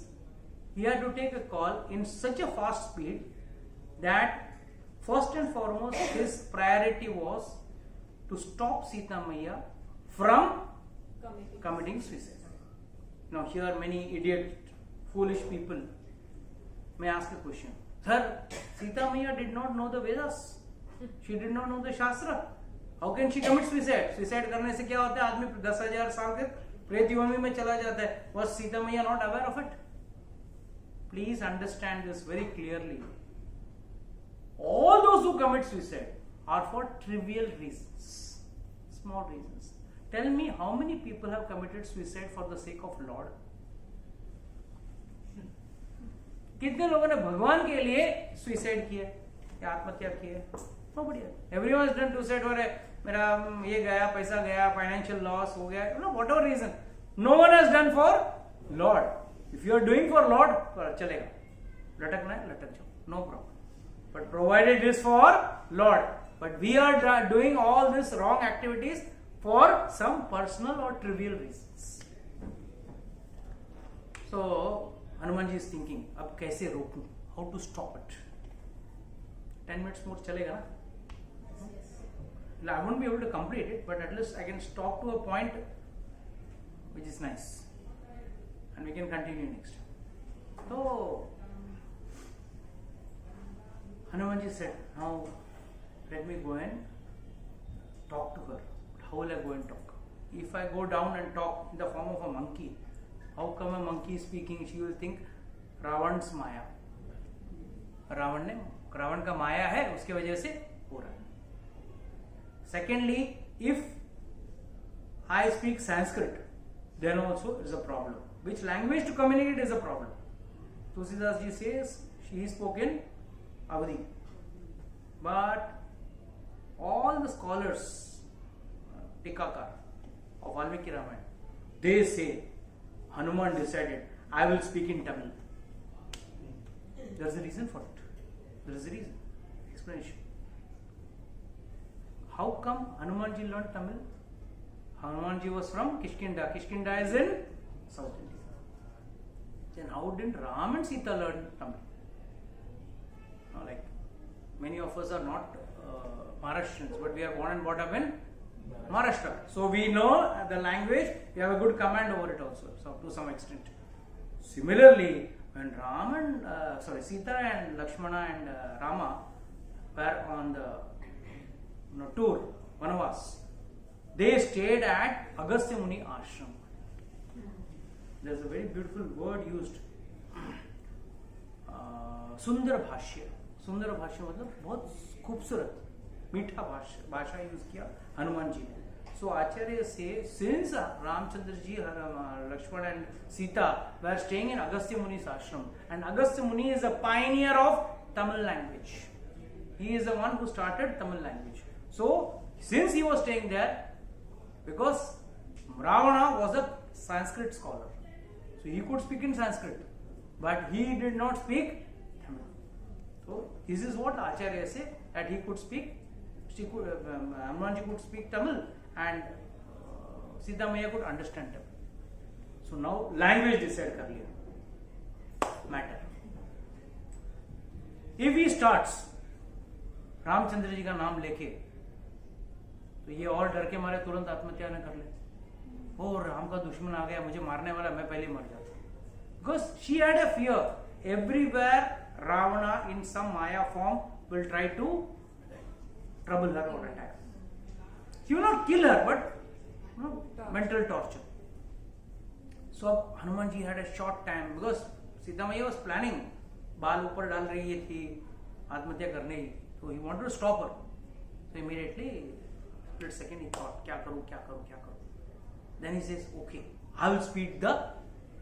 he had to take a call in such a fast speed that first and foremost his priority was to stop Sita Maya from committing suicide. Now here many idiot, foolish people may ask a question. Sir, Sita Maya did not know the Vedas. She did not know the Shastra. How can she commit suicide? Suicide करने से क्या होता है? आदमी 10,000 साल के प्रेत योनि में चला जाता है. Was Sita Maya not aware of it? Please understand this very clearly. All those who commit suicide are for trivial reasons, small reasons. Tell me how many people have committed suicide for the sake of Lord? कितने लोगों ने भगवान के लिए suicide किया या आत्महत्या की है? Nobody. Everyone has done suicide. और मेरा ये गया, पैसा गया, फाइनेंशियल लॉस हो गया, whatever reason. No one has done for Lord. If you are doing for Lord, चलेगा. लटकना है, लटक जाओ, no problem. But provided it is for Lord. But we are doing all these wrong activities for some personal or trivial reasons. So Hanuman ji is thinking, अब कैसे रोकूं? How to stop it? 10 minutes more चलेगा ना? I won't be able to complete it, but at least I can stop to a point which is nice, and we can continue next. So Hanuman ji said, now let me go and talk to her. But how will I go and talk? If I go down and talk in the form of a monkey, how come a monkey is speaking? She will think Ravan's Maya. Ravan का माया है, उसके वजह से हो रहा है. Secondly, if I speak Sanskrit, then also is a problem. Which language to communicate is a problem. Tulsidas ji says she spoke in Avadi. But all the scholars, Tikakar of Valmiki Ramayana, they say Hanuman decided, I will speak in Tamil. There is a reason for it. There is a reason. Explanation. How come Hanumanji learned Tamil? Hanumanji was from Kishkinda. Kishkinda is in South India. Then how did Ram and Sita learn Tamil? Now, like many of us are not Maharashtrians, but we are born and brought up in Maharashtra. So we know the language, we have a good command over it also, so to some extent. Similarly, when Sita and Lakshmana and Rama were on the tour, Vanavas, they stayed at Agastya Muni Ashram. There's a very beautiful word used, Sundar Bhashya. Sundar Bhashya मतलब बहुत खूबसूरत मीठा भाषा use किया हनुमान जी ने. So Acharya say, since Ramchandra ji, Lakshmana and Sita were staying in Agastya Muni's ashram, and Agastya Muni is a pioneer of Tamil language. He is the one who started Tamil language. So since he was staying there, because Ravana was a Sanskrit scholar, so he could speak in Sanskrit, but he did not speak Tamil. So this is what Acharya say, that he could speak. Hanumanji could speak Tamil, and Sita Maiya could understand Tamil. So now language decide kar liya matter. If he starts Ramchandra ji का नाम लेके, तो ये और डर के मारे तुरंत आत्महत्या न कर ले, ओ राम का दुश्मन आ गया, मुझे मारने वाला, मैं पहले मर जाता. Because she had a fear. Everywhere Ravana in some Maya form will try to trouble her or attack. He will not kill her, but mental torture. So Hanuman ji had a short time, because Sita Maiya was planning, बाल ऊपर डाल रही ये थी, आत्महत्या करने ही, so he wanted to stop her. So immediately, split second he thought, क्या करूँ. Then he says, okay, I will speak the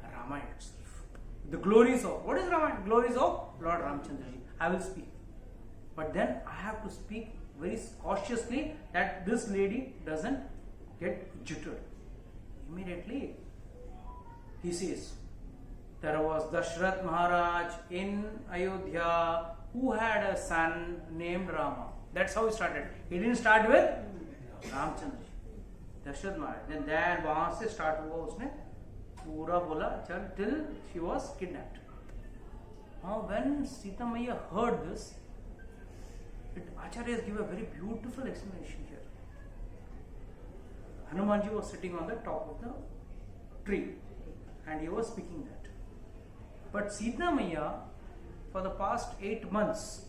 Ramayana itself. The glories of, what is Ramayana? Glories of Lord Ramchandra ji. I will speak. But then I have to speak very cautiously that this lady doesn't get jittered. Immediately, he says, there was Dashrath Maharaj in Ayodhya who had a son named Rama. That's how he started. He didn't start with Ramchandra ji. Dashrath Maharaj. Then वहां से start हुआ उसने पूरा बोला चल till she was kidnapped. Now when Sita Maiya heard this, Acharyas give a very beautiful explanation here. Hanumanji was sitting on the top of the tree and he was speaking that. But Sita Maiya for the past 8 months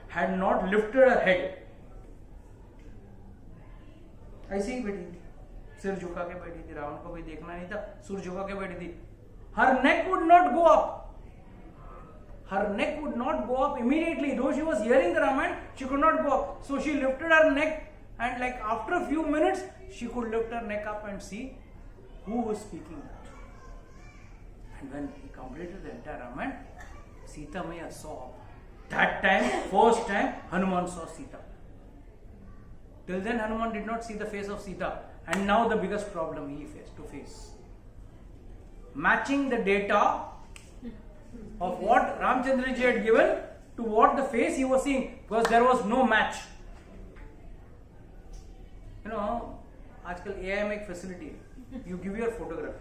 had not lifted her head. ऐसे ही बैठी थी, सिर झुका के बैठी थी, रावण को भी देखना नहीं था, सिर झुका के बैठी थी. Her neck would not go up. Her neck would not go up immediately. Though she was hearing the Ramayana, she could not go up. So she lifted her neck, and like after a few minutes, she could lift her neck up and see who was speaking that. And when he completed the entire Ramayana, Sita Maiya saw. That time, first time, Hanuman saw Sita. Till then, Hanuman did not see the face of Sita. And now the biggest problem he faced to face. Matching the data of what Ramchandra ji had given to what the face he was seeing, because there was no match. You know, आजकल AI में एक facility है. You give your photograph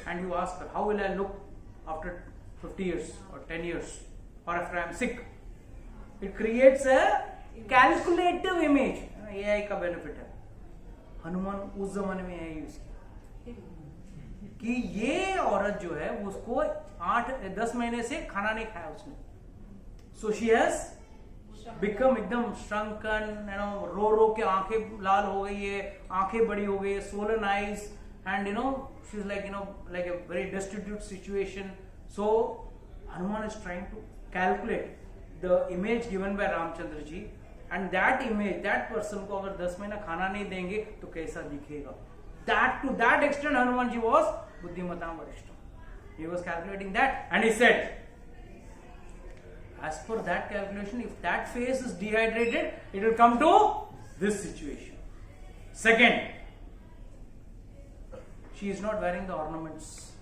and you ask her, how will I look after 50 years or 10 years, or after I am sick? It creates a calculative image. AI का benefit है. हनुमान उस जमाने में AI use किया कि ये औरत जो है उसको 8-10 महीने से खाना नहीं खाया उसने. So she has become एकदम shrunken, you know, रो के आंखें लाल हो गई है, आंखें बड़ी हो गई है, swollen eyes, and you know she's like, you know, like a very destitute situation. So Hanuman is trying to calculate the image given by Ramchandra ji, and that image, that person को अगर 10 महीना खाना नहीं देंगे तो कैसा दिखेगा. That to that extent Hanuman ji was बुद्धिमताम वरिष्ठ. He was calculating that, and he said, as per that calculation, if that face is dehydrated, it will come to this situation. Second, she is not wearing the ornaments.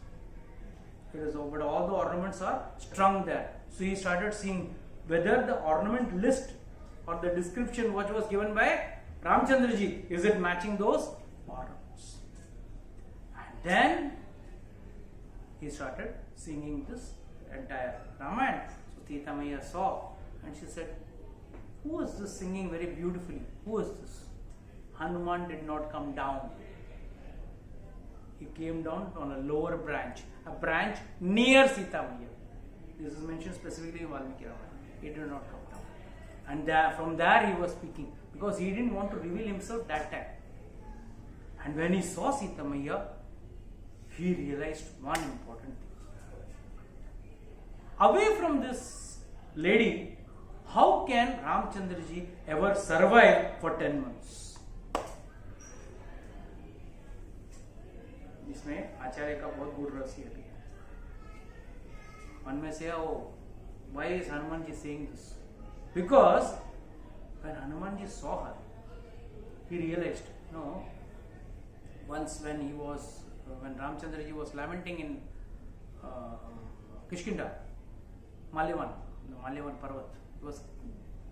It is over, but all the ornaments are strung there. So he started seeing whether the ornament list or the description which was given by Ramchandra ji, is it matching those ornaments? And then he started singing this entire Ramayana. So Sita Maiya saw and she said, who is this singing very beautifully? Who is this? Hanuman did not come down. He came down on a lower branch, a branch near Sita Maiya. This is mentioned specifically in Valmiki Ramayana. He did not come down. And from there he was speaking, because he didn't want to reveal himself that time. And when he saw Sita Maiya, he realized one important thing. Away from this lady, how can Ramchandra ji ever survive for 10 months? इसमें आचार्य का बहुत गूढ़ रहस्य भी है. मन में से why is Hanuman ji saying this? Because when Hanuman ji saw her, he realized, no, once when Ramchandra ji was lamenting in Kishkinda, Malyavan, the Malyavan Parvat, he was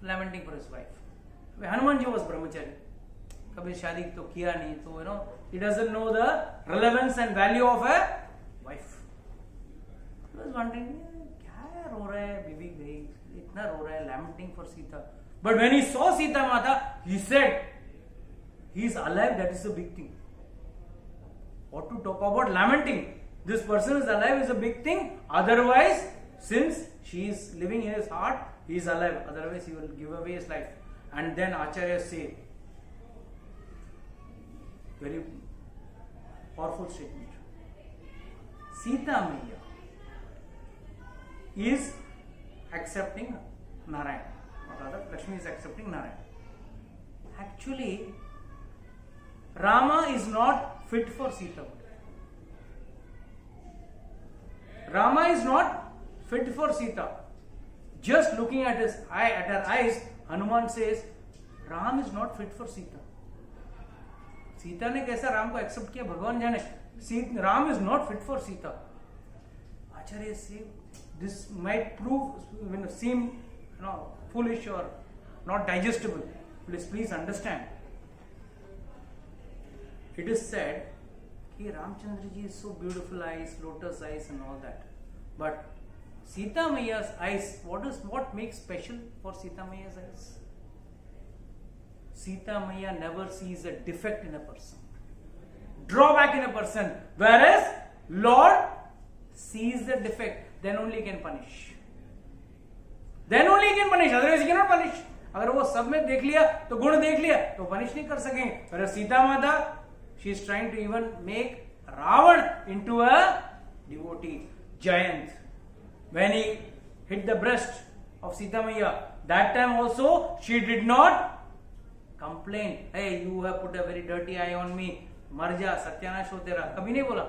lamenting for his wife. Hanuman ji was brahmachari. कभी शादी तो किया नहीं, तो he doesn't know the relevance and value of a wife. He was wondering, क्या रो रहा है, बीवी गई, इतना रो रहा है, lamenting for Sita. But when he saw Sita Mata, he said, he is alive, that is a big thing. What to talk about lamenting? This person is alive is a big thing. Otherwise, since she is living in his heart, he is alive. Otherwise, he will give away his life. And then Acharya say, very powerful statement. Sita Maiya is accepting Narayan, or rather Lakshmi is accepting Narayan. Actually, Rama is not fit for Sita. Rama is not fit for Sita. Just looking at her eyes, Hanuman says, Ram is not fit for Sita. Sita ने कैसा राम को accept किया भगवान जाने. Ram is not fit for Sita. Acharya से this might prove seem foolish or not digestible. Please understand. It is said कि Ramchandra ji is so beautiful eyes, lotus eyes and all that. But Sita Maiya's eyes, what makes special for Sita Maiya's eyes? Sita Maiya never sees a defect in a person, drawback in a person, whereas Lord sees the defect, then only he can punish. Otherwise he cannot punish. अगर वो सब में देख लिया तो गुण देख लिया तो पनिश नहीं कर सकेंगे. पर सीता माता, she is trying to even make Ravan into a devotee. Jayant, when he hit the breast of Sita Maiya, that time also she did not complain. Hey, you have put a very dirty eye on me. मर जा, सत्यानाश हो तेरा. कभी नहीं बोला.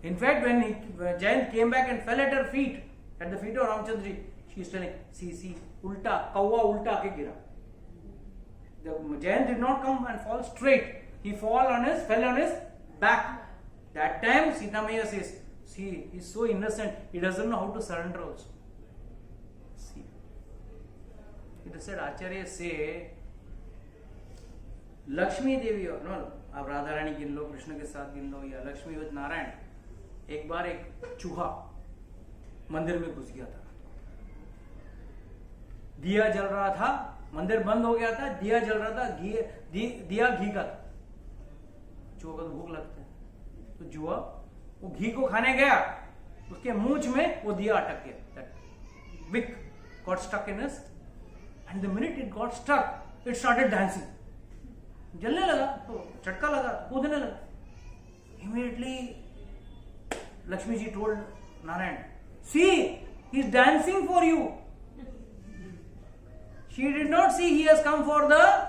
In fact, when Jayant came back and fell at her feet, at the feet of Ramchandra, she is telling, see, ulta, kawa ulta ke gira. The Jayant did not come and fall straight. He fell on his back. That time, Sita Maiya says, see, he is so innocent, he doesn't know how to surrender also. See. It is said, Acharya say, Lakshmi देवी और आप राधा रानी गिन लो, कृष्ण के साथ गिन लो, या Lakshmi with Narayan. एक बार एक चूहा मंदिर में घुस गया था. दिया जल रहा था, मंदिर बंद हो गया था, दिया जल रहा था, दिया घी का था. चूहा को भूख लगता है तो चूहा वो घी को खाने गया, उसके मूंछ में वो दिया अटक गया. That wick got stuck in his, and the minute it got stuck, it started dancing. जलने लगा तो झटका लगा, कूदने लगा. Immediately Lakshmi ji told Narayan, see, he is dancing for you. She did not see he has come for the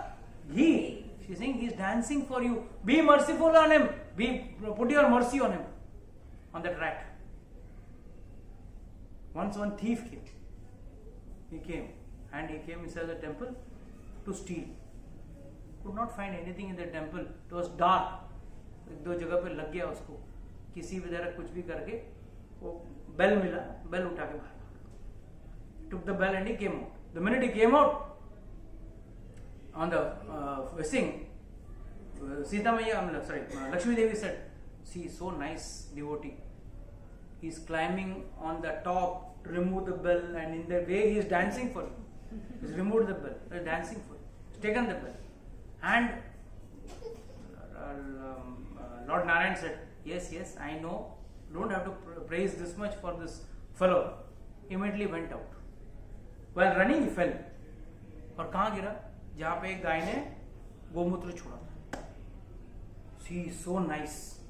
ghee. She is saying he is dancing for you. Be merciful on him. Put your mercy on him, on that rat. Once one thief came. He came inside the temple to steal. Could not find anything in the temple. It was dark. दो जगह पे लग गया उसको. किसी भी तरह कुछ भी करके वो बेल मिला, बेल उठा के बाहर. Took the bell and he came out. The minute he came out on the sing, Sita Maiya, Lakshmi Devi said, see, so nice devotee. He is climbing on the top to remove the bell, and in the way he is dancing for you. He has removed the bell. He is dancing for you. He has taken the bell. And Lord Narayan said, yes, I know. Don't have to praise this much for this fellow. Immediately went out. While running, he fell. और कहाँ गिरा? जहाँ पे एक गाय ने गोमूत्र छोड़ा था. See, so nice.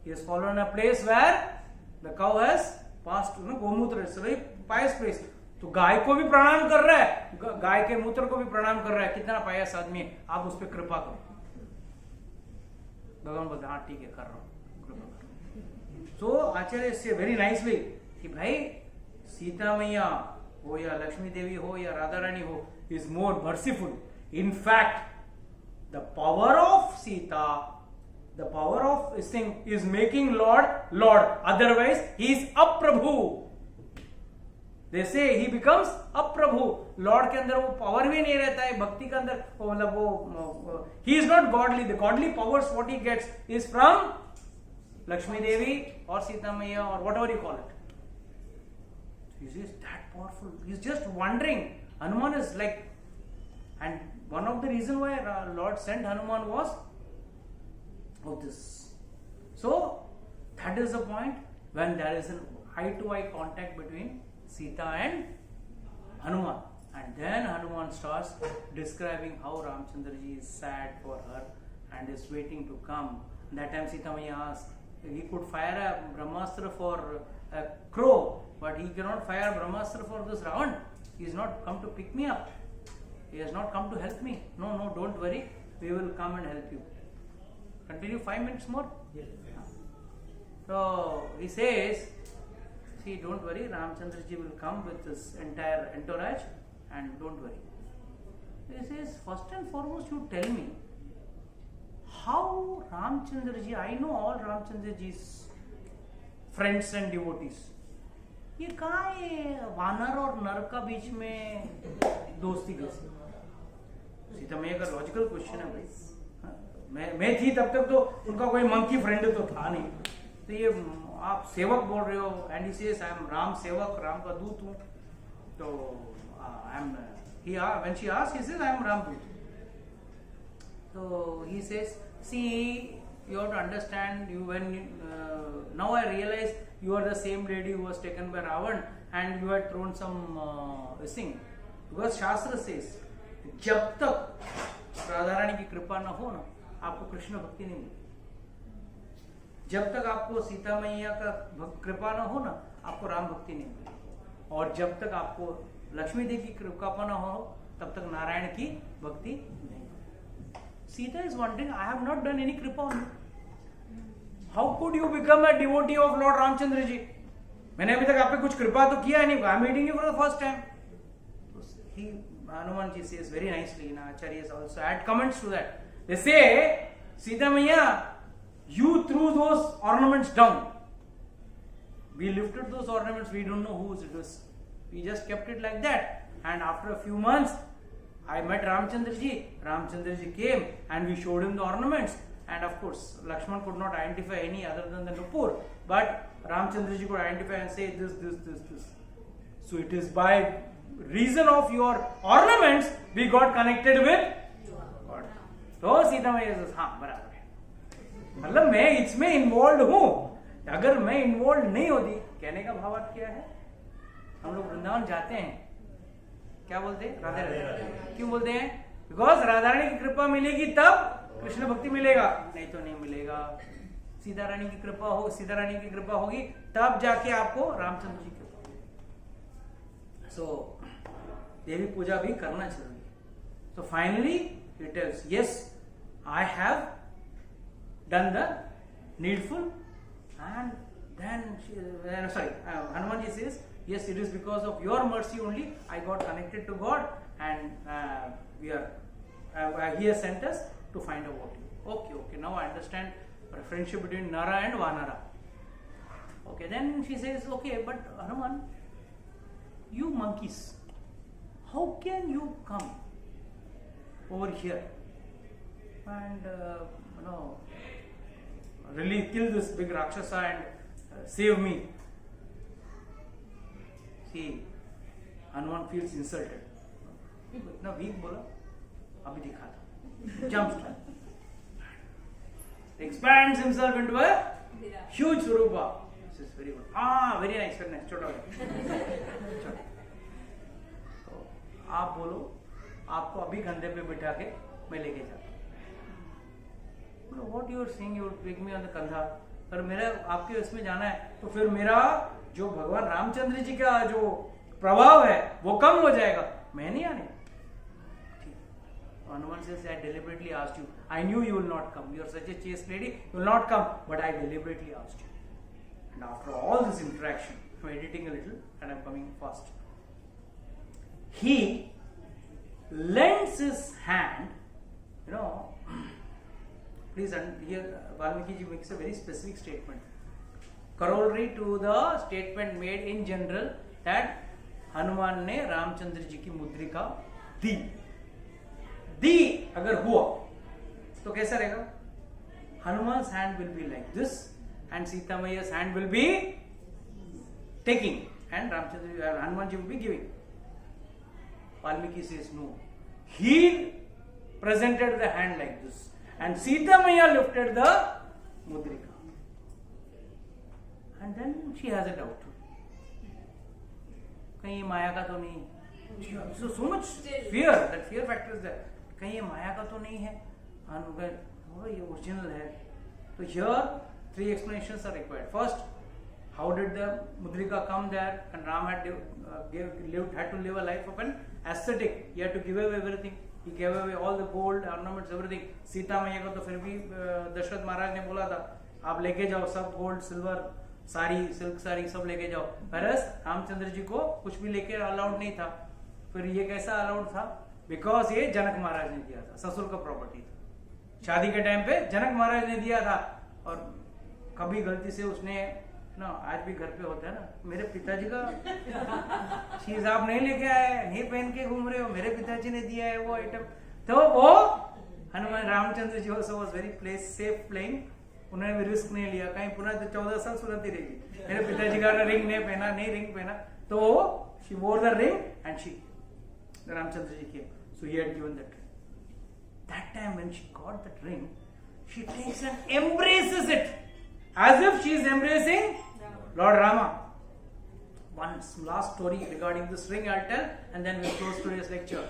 He has fallen in a place where the cow has passed. गोमूत्र, it's a very pious place. तो गाय को भी प्रणाम कर रहा है, गाय के मूत्र को भी प्रणाम कर रहा है. कितना पायस आदमी है, आप उस पर कृपा करो. भगवान बोलते हाँ ठीक है, कर रहा हूं, कृपा करो. सो आचार्य से वेरी नाइसली कि भाई सीता मैया हो या लक्ष्मी देवी हो या राधा रानी हो, is more merciful. In fact, the power of Sita The power of this thing is making Lord Lord. Otherwise, he is अप्रभु. They say he becomes अप्रभु. Lord के अंदर वो power भी नहीं रहता है. भक्ति के अंदर वो मतलब वो he is not godly. The godly powers what he gets is from Lakshmi Devi or Sita Maiya or whatever you call it. He is that powerful. He is just wondering. Hanuman is like, and one of the reason why Lord sent Hanuman was of this. So that is the point when there is an eye-to-eye contact between Sita and Hanuman, and then Hanuman starts describing how Ramchandraji is sad for her and is waiting to come. That time Sita Maiya asked, he could fire a Brahmastra for a crow, but he cannot fire Brahmastra for this Ravan. He has not come to pick me up. He has not come to help me. No, don't worry. We will come and help you. Continue 5 minutes more. Yes. So he says, see, don't worry, Ramchandraji will come with his entire entourage, and don't worry. He says, first and foremost, you tell me how Ramchandraji, I know all Ramchandraji's friends and devotees. ये कहाँ है वानर और नर का बीच में दोस्ती कैसे? सीता मैया का लॉजिकल क्वेश्चन है भाई. मैं थी तब तक तो उनका कोई मंकी फ्रेंड तो था नहीं. तो ये आप सेवक बोल रहे हो, and he says I am Ram सेवक, राम का दूत हूँ. तो I am when she asked, he says I am Ram दूत. So he says, see, you have to understand, you now I realize you are the same lady who was taken by Ravan and you had thrown some this thing. Because Shastra says, जब तक राधा रानी की कृपा न हो ना, आपको कृष्ण भक्ति नहीं मिलेगी. जब तक आपको सीता मैया का कृपा न हो ना, आपको राम भक्ति नहीं मिलेगी. और जब तक आपको लक्ष्मी देवी की कृपा न हो, तब तक नारायण की भक्ति नहीं. Sita is wondering, I have not done any kripa on you. How could you become a devotee of Lord Ramchandra ji? मैंने अभी तक आप पे कुछ कृपा तो किया नहीं. I am meeting you for the first time. He, Hanuman ji says very nicely, Acharyas also add comments to that. They say, Sita Maiya, you threw those ornaments down. We lifted those ornaments, we don't know whose it was. We just kept it like that. And after a few months, I met Ramchandra ji. Ramchandra ji came and we showed him the ornaments. And of course, Lakshman could not identify any other than the Nupur. But Ramchandra ji could identify and say this. So it is by reason of your ornaments we got connected with God. तो सीता मैया says, हाँ बराबर है. मतलब मैं इसमें involve हूँ. अगर मैं इन्वॉल्व नहीं होती, कहने का भाव क्या है? हम लोग वृंदावन जाते हैं, क्या बोलते हैं? राधे राधे. क्यों बोलते हैं? बिकॉज राधा रानी की कृपा मिलेगी तब कृष्ण भक्ति मिलेगा, नहीं तो नहीं मिलेगा. सीता रानी की कृपा होगी तब जाके आपको रामचंद्र जी की कृपा. सो देवी पूजा भी करना चाहिए. So finally he tells, yes, I have done the needful. And then Hanumanji says, yes, it is because of your mercy only I got connected to God, and he has sent us to find out what you. Okay, now I understand the friendship between Nara and Vanara. Okay, then she says, okay, but Hanuman, you monkeys, how can you come over here and really kill this big Rakshasa and save me? See, Hanuman feels insulted. इतना week बोला, अभी दिखाता. Jumps down, expands himself into a huge Swarupa. This is very good. Very nice, very nice. छोटा हो. आप बोलो, आपको अभी कंधे पे बिठा के मैं लेके जाता हूँ. What you are saying, you will pick me on the कंधा, पर मेरा आपके इसमें जाना है, तो फिर मेरा जो भगवान रामचंद्र जी का जो प्रभाव है वो कम हो जाएगा. मैं नहीं आने. Hanuman says, I deliberately asked you. I knew you will not come. You are such a chaste lady, you will not come. But I deliberately asked you. And after all this interaction, I'm editing a little and I'm coming fast. He lends his hand, please please, here Valmiki ji makes a very specific statement. Corollary to the statement made in general that Hanuman ने रामचंद्र जी की मुद्रिका दी अगर हुआ तो कैसा रहेगा? Hanuman's hand will be like this and Sita Maiya's hand will be taking and Hanuman ji will be giving. Valmiki says no. He presented the hand like this and Sita Maiya lifted the mudrika. And then she has a doubt. कहीं माया का तो नहीं. So much fear, that fear factor is there. कहीं ये माया का तो नहीं है. ये original है. So here 3 explanations are required. First, how did the mudrika come there? And Ram had to live a life of an ascetic. He had to give away everything. He gave away all the gold, ornaments, everything. Sita मैया को तो फिर भी दशरथ महाराज ने बोला था आप लेके जाओ सब गोल्ड सिल्वर सारी सिल्क सारी सब लेके जाओ. परस रामचंद्र जी को कुछ भी लेके अलाउड नहीं था. फिर ये कैसा अलाउड था? बिकॉज ये जनक महाराज ने दिया था, ससुर का प्रॉपर्टी था. शादी के टाइम पे जनक महाराज ने दिया था और कभी गलती से उसने ना, आज भी घर पे होता है ना, मेरे पिताजी का चीज आप नहीं लेके आए, नहीं पहन के घूम रहे हो, मेरे पिताजी ने दिया है वो आइटम. तो वो Hanuman Ramchandra ji also was very safe playing. उन्होंने भी रिस्क नहीं लिया. कहीं पुनः 14 साल सुनती रहेगी मेरे पिताजी का रिंग नहीं पहना, नहीं रिंग पहना. तो she wore the ring and she Ramchandra ji के so he had given that ring. That time when she got that ring, she takes and embraces it as if she is embracing Lord Rama. One last story regarding this ring I'll tell and then we'll close today's lecture.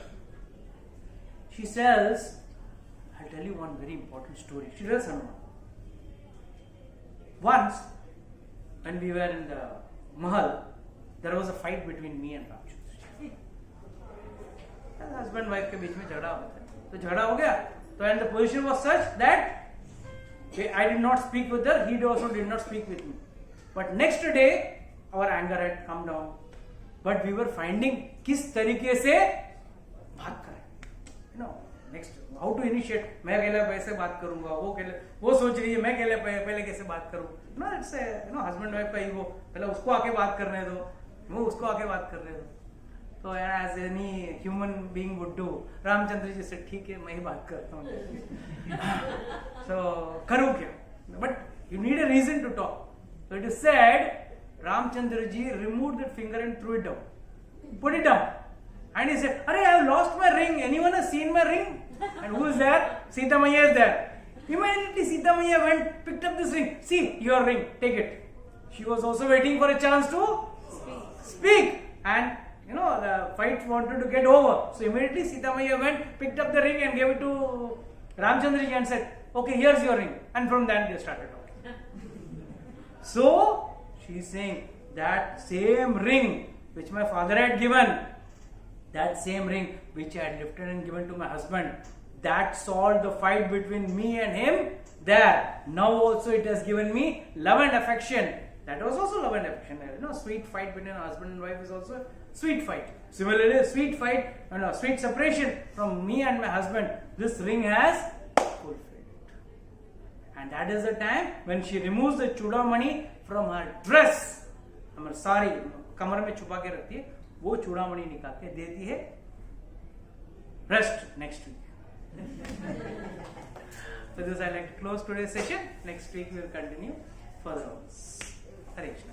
She says, I'll tell you one very important story. She tells Hanuman. Once, when we were in the Mahal, there was a fight between me and Ramchandra. Husband wife के बीच में झगड़ा होता है. तो झगड़ा हो गया तो and the position was such that I did not speak with her, he also did not speak with me. But next day our anger had come down. But we were finding किस तरीके से बात करें. You know, next how to initiate. मैं अकेले कैसे बात करूंगा, वो सोच रही है मैं अकेले पहले कैसे बात करूं. No, it's a husband wife का ईगो. पहले उसको आके बात करने दो, वो उसको आके बात करने दो. तो as any human being would do, Ramchandra ji से ठीक है मैं ही बात करता हूँ. सो करूँ क्या? But you need a reason to talk. So it is said Ramchandra ji removed that finger and threw it down, put it down and he said अरे I have lost my ring, anyone has seen my ring? And who is there? Sita Maiya is there. Immediately Sita Maiya went, picked up this ring. See, your ring, take it. She was also waiting for a chance to speak. And the fight wanted to get over. So immediately Sita Maiya went, picked up the ring and gave it to Ramchandra ji and said, okay, here's your ring. And from then they started talking. So she is saying that same ring which my father had given, that same ring which I had lifted and given to my husband, that solved the fight between me and him there. Now also it has given me love and affection. That was also love and affection. Sweet fight between a husband and wife is also a sweet fight. Similarly, sweet fight and a sweet separation from me and my husband, this ring has fulfilled. And that is the time when she removes the chudamani from her dress. हमारे सारी कमर में छुपा के रखती है, वो चूड़ामणि निकाल के देती है. Rest next week. With this I like to close today's session. Next week we will continue further. Hare Krishna.